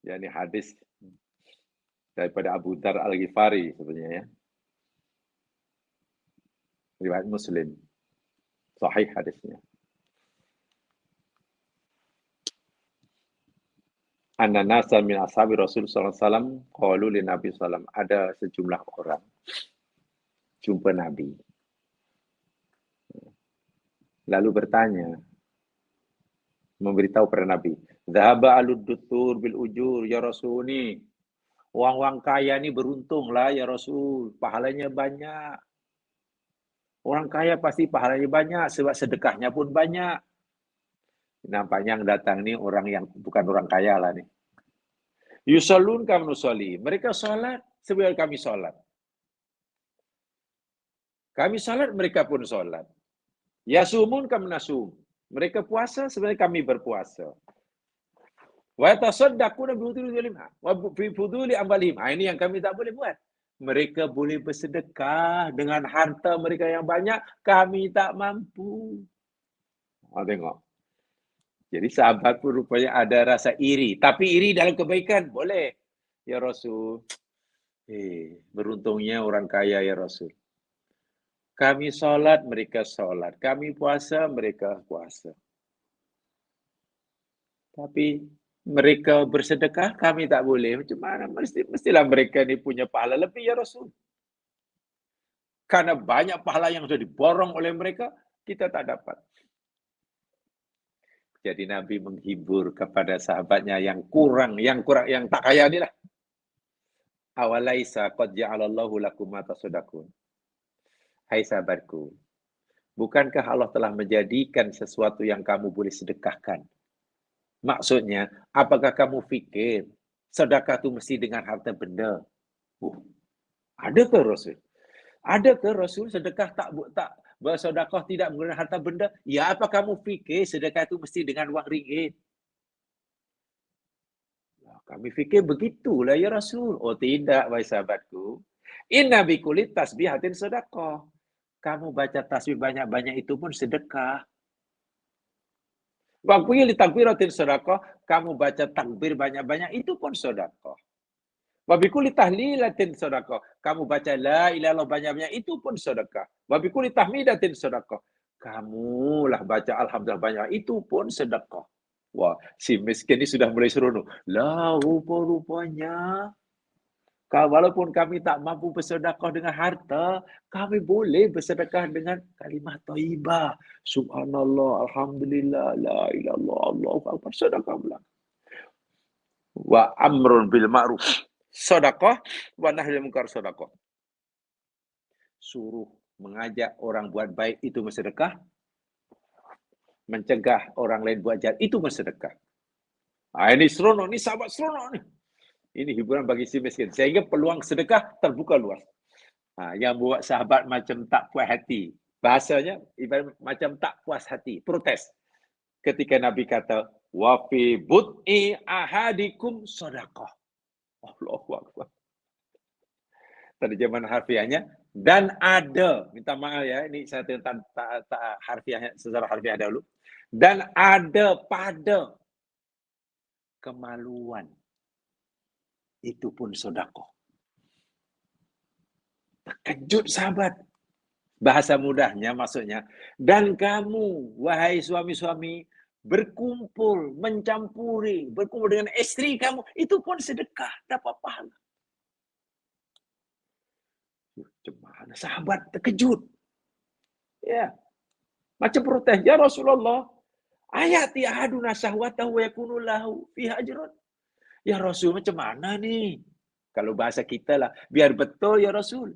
Ya, ini hadis daripada Abu Dzar Al-Ghifari sebenarnya ya. Riwayat Muslim. Sahih hadisnya. Anna nasa min ashabi Rasul sallallahu alaihi wasallam qalu li Nabi sallam, ada sejumlah orang jumpa Nabi. Lalu bertanya, memberitahu pada Nabi, "Dhahaba alud-dutur bil ujur ya Rasul ni. Orang-orang kaya ni beruntunglah ya Rasul, pahalanya banyak. Orang kaya pasti pahalanya banyak sebab sedekahnya pun banyak." Nampaknya yang datang ni orang yang bukan orang kaya lah ni. Yusallun kam nusalli. Mereka salat sebagaimana kami salat. Kami salat, mereka pun salat. Yasumun kam nasum. Mereka puasa sebagaimana kami berpuasa. Wa yatasaddaquna bi fuduli amwalihim. Ini yang kami tak boleh buat. Mereka boleh bersedekah dengan harta mereka yang banyak, kami tak mampu. Tengok. Jadi sahabat pun rupanya ada rasa iri. Tapi iri dalam kebaikan, boleh. Ya Rasul, beruntungnya orang kaya ya Rasul. Kami solat, mereka solat. Kami puasa, mereka puasa. Tapi mereka bersedekah, kami tak boleh. Macam mana? Mestilah mereka ni punya pahala lebih ya Rasul. Karena banyak pahala yang sudah diborong oleh mereka, kita tak dapat. Jadi Nabi menghibur kepada sahabatnya yang tak kaya ni lah. Awalaisa qad ja'alallahu lakum ma tasaddaqun. Hai sahabatku, bukankah Allah telah menjadikan sesuatu yang kamu boleh sedekahkan? Maksudnya, apakah kamu fikir sedekah itu mesti dengan harta benda? Adakah Rasul? Adakah Rasul sedekah tak bersedekah tidak menggunakan harta benda? Ya, apa kamu fikir sedekah itu mesti dengan wang ringgit? Kami fikir begitulah ya Rasul. Oh tidak, wahai sahabatku. Inna bikulli tasbihatin sedekah. Kamu baca tasbih banyak-banyak itu pun sedekah. Wa kulli takbiratin sedekah. Kamu baca takbir banyak-banyak itu pun sedekah. Wa bikulli tahlilatin sedekah. Kamu baca la ilaha illallah banyak-banyak itu pun sedekah. Wa bikulli tahmidatin sedekah. Kamulah baca alhamdulillah banyak itu pun sedekah. Wah, si miskin ini sudah mulai seronok. Lah, rupa-rupanya walaupun kami tak mampu bersedekah dengan harta, kami boleh bersedekah dengan kalimah thayyibah. Subhanallah, alhamdulillah, la ilaha illallah, Allahu akbar, sedekah pula. Wa amrun bil ma'ruf sedekah, wa nahyul munkar sedekah. Suruh mengajak orang buat baik itu bersedekah. Mencegah orang lain buat jahat itu bersedekah. Ini seronok, ini sahabat seronok ni. Ini hiburan bagi si miskin. Sehingga peluang sedekah terbuka luas. Yang buat sahabat macam tak puas hati. Bahasanya ibarat macam tak puas hati. Protes. Ketika Nabi kata, wa fi bud'i ahadikum sedekah. Allahu Akbar. Terjemahan harfiahnya, dan ada, minta maaf ya, ini saya tak harfiah secara harfiah dahulu. Dan ada pada kemaluan itu pun sedekah. Terkejut sahabat. Bahasa mudahnya maksudnya, dan kamu wahai suami-suami berkumpul, mencampuri, berkumpul dengan istri kamu, itu pun sedekah, dapat pahala. Gimana? Sahabat terkejut. Ya, macam protes. Ya Rasulullah, ayati ahaduna syahwatahu wa yakunu lahu fiha ajrun. Ya Rasul, macam mana nih? Kalau bahasa kita lah, biar betul ya Rasul.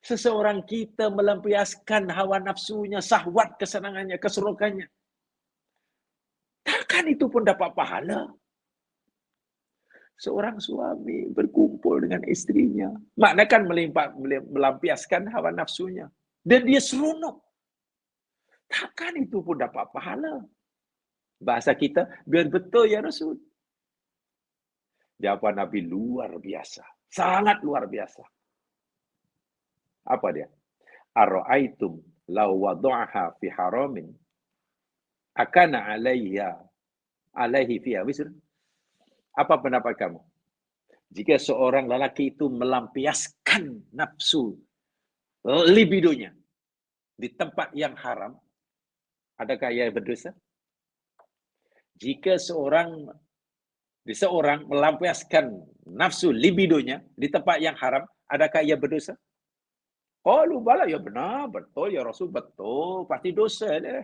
Seseorang kita melampiaskan hawa nafsunya, syahwat kesenangannya, keserukannya. Takkan itu pun dapat pahala? Seorang suami berkumpul dengan istrinya. Makna kan melampiaskan hawa nafsunya. Dan dia seronok. Takkan itu pun dapat pahala? Bahasa kita, biar betul ya Rasul. Jawaban Nabi luar biasa. Sangat luar biasa. Apa dia? Ara'aitum law wada'aha fi haramin akana alaihi fiha wisr. Apa pendapat kamu? Jika seorang lelaki itu melampiaskan nafsu libidonya di tempat yang haram, adakah ia berdosa? Jika seorang melampiaskan nafsu libidonya di tempat yang haram, adakah ia berdosa? Qalu bala, ya benar, betul ya Rasul, betul, pasti dosa dia.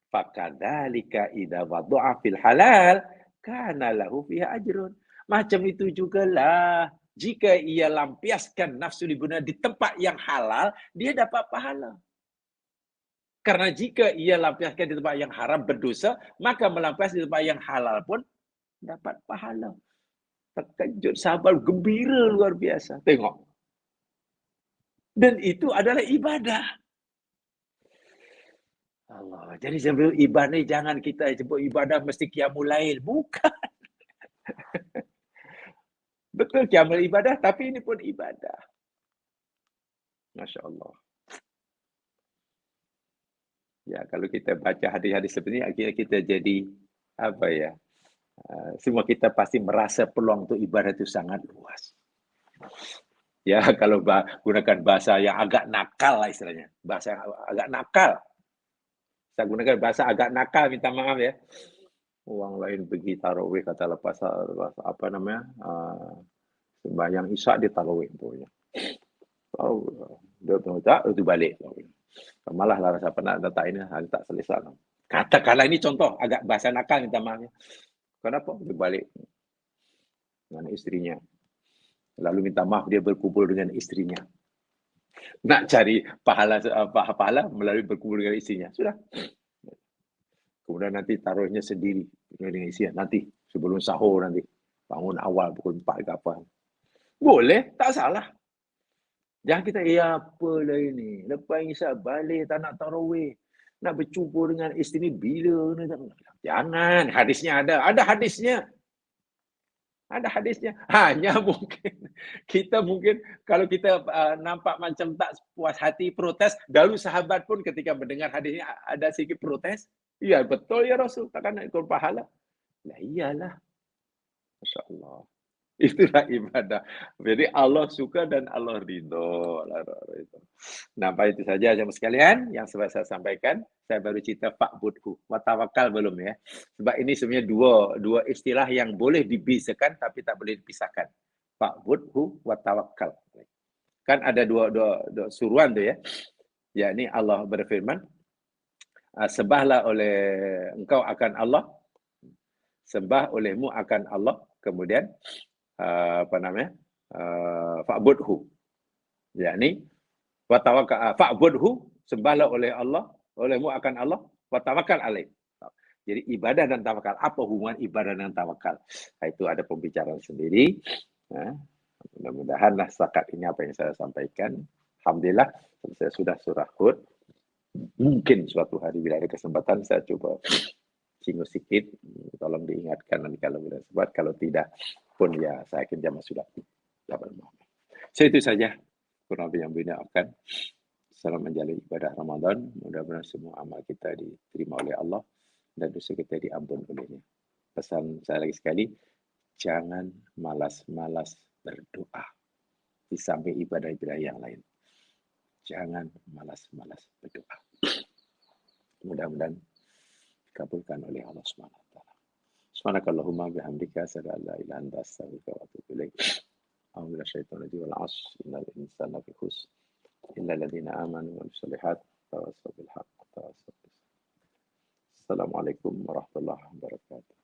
Fakadzalika idza wada'a fil halal kana lahu fiha ajrun. Macam itu jugalah jika ia lampiaskan nafsu libido di tempat yang halal, dia dapat pahala. Karena jika ia lampiaskan di tempat yang haram berdosa, maka melampiaskan di tempat yang halal pun dapat pahala. Terkejut, sahabat gembira luar biasa. Tengok. Dan itu adalah ibadah. Allah. Jadi sebelum ibadah ni jangan kita sebut ibadah mesti qiyamul lail. Bukan. Betul qiyamul ibadah, tapi ini pun ibadah. Masya Allah. Ya, kalau kita baca hadis-hadis seperti ini, akhirnya kita jadi apa ya? Semua kita pasti merasa peluang untuk ibadah itu sangat luas. Ya, kalau gunakan bahasa yang agak nakal lah istilahnya. Bahasa yang agak nakal. Saya gunakan bahasa agak nakal, minta maaf ya. Orang lain pergi tarawih, kata lepas apa namanya, sembahyang isyak dia tarawih. Oh, dia tak, itu balik. Malah lah rasa penat tak ini, tak selesai. Katakanlah ini contoh, agak bahasa nakal, minta maaf ya. Kenapa? Dia balik dengan istrinya. Lalu minta maaf dia berkumpul dengan istrinya. Nak cari pahala melalui berkumpul dengan istrinya. Sudah. Kemudian nanti taruhnya sendiri dengan istrinya. Nanti sebelum sahur nanti. Bangun awal pukul 4 ke apa. Boleh, tak salah. Jangan kita, apalah ini. Lepas isyak balik, tak nak tarawih. Nak bercumpur dengan isteri bila? Jangan. Hadisnya ada. Ada hadisnya. Ada hadisnya. Hanya mungkin kalau kita nampak macam tak puas hati, protes. Dahulu sahabat pun ketika mendengar hadisnya ada sedikit protes. Ya betul ya Rasul. Takkan nak ikut pahala. Lah iyalah. Masya Allah. Itulah ibadah. Jadi Allah suka dan Allah ridho. Nampak itu saja jemaah sekalian yang saya sampaikan. Saya baru cerita fa'budhu. Wa tawakal belum ya. Sebab ini sebenarnya dua istilah yang boleh dipisahkan tapi tak boleh dipisahkan. Fa'budhu wa tawakal. Kan ada dua suruhan tu ya. Yakni Allah berfirman, sembahlah oleh engkau akan Allah, sembah olehmu akan Allah, kemudian fa'budhu, yakni wa tawakkal, fa'budhu, sembahlah oleh Allah, olehmu akan Allah, wa tawakkal alaih. Jadi ibadah dan tawakal, apa hubungan ibadah dan tawakal? Itu ada pembicaraan sendiri. Mudah-mudahanlah setakat ini apa yang saya sampaikan. Alhamdulillah, saya sudah surah Hud. Mungkin suatu hari bila ada kesempatan saya coba singgung sikit, tolong diingatkan nanti kalau boleh sebab, kalau tidak pun ya saya akan jamaah sudah. So itu saja kurang lebih yang binakan. Salam menjalani ibadah Ramadan. Mudah-mudahan semua amal kita diterima oleh Allah dan dosa kita diampun olehnya. Pesan saya lagi sekali, jangan malas-malas berdoa di samping ibadah-ibadah yang lain. Jangan malas-malas berdoa. Mudah-mudahan dikabulkan oleh Allah Subhanahu wa taala. Subhanakallahumma bihamdika asyhadu an la ilaha illa anta astaghfiruka wa atubu ilaik. A'udzu billahi wal 'ashr innal insana lafi khusr illa alladziina aamanu wa 'amilus shalihaat tawassaw bil haqq wa tawassaw bis sabr. Assalamualaikum warahmatullahi wabarakatuh.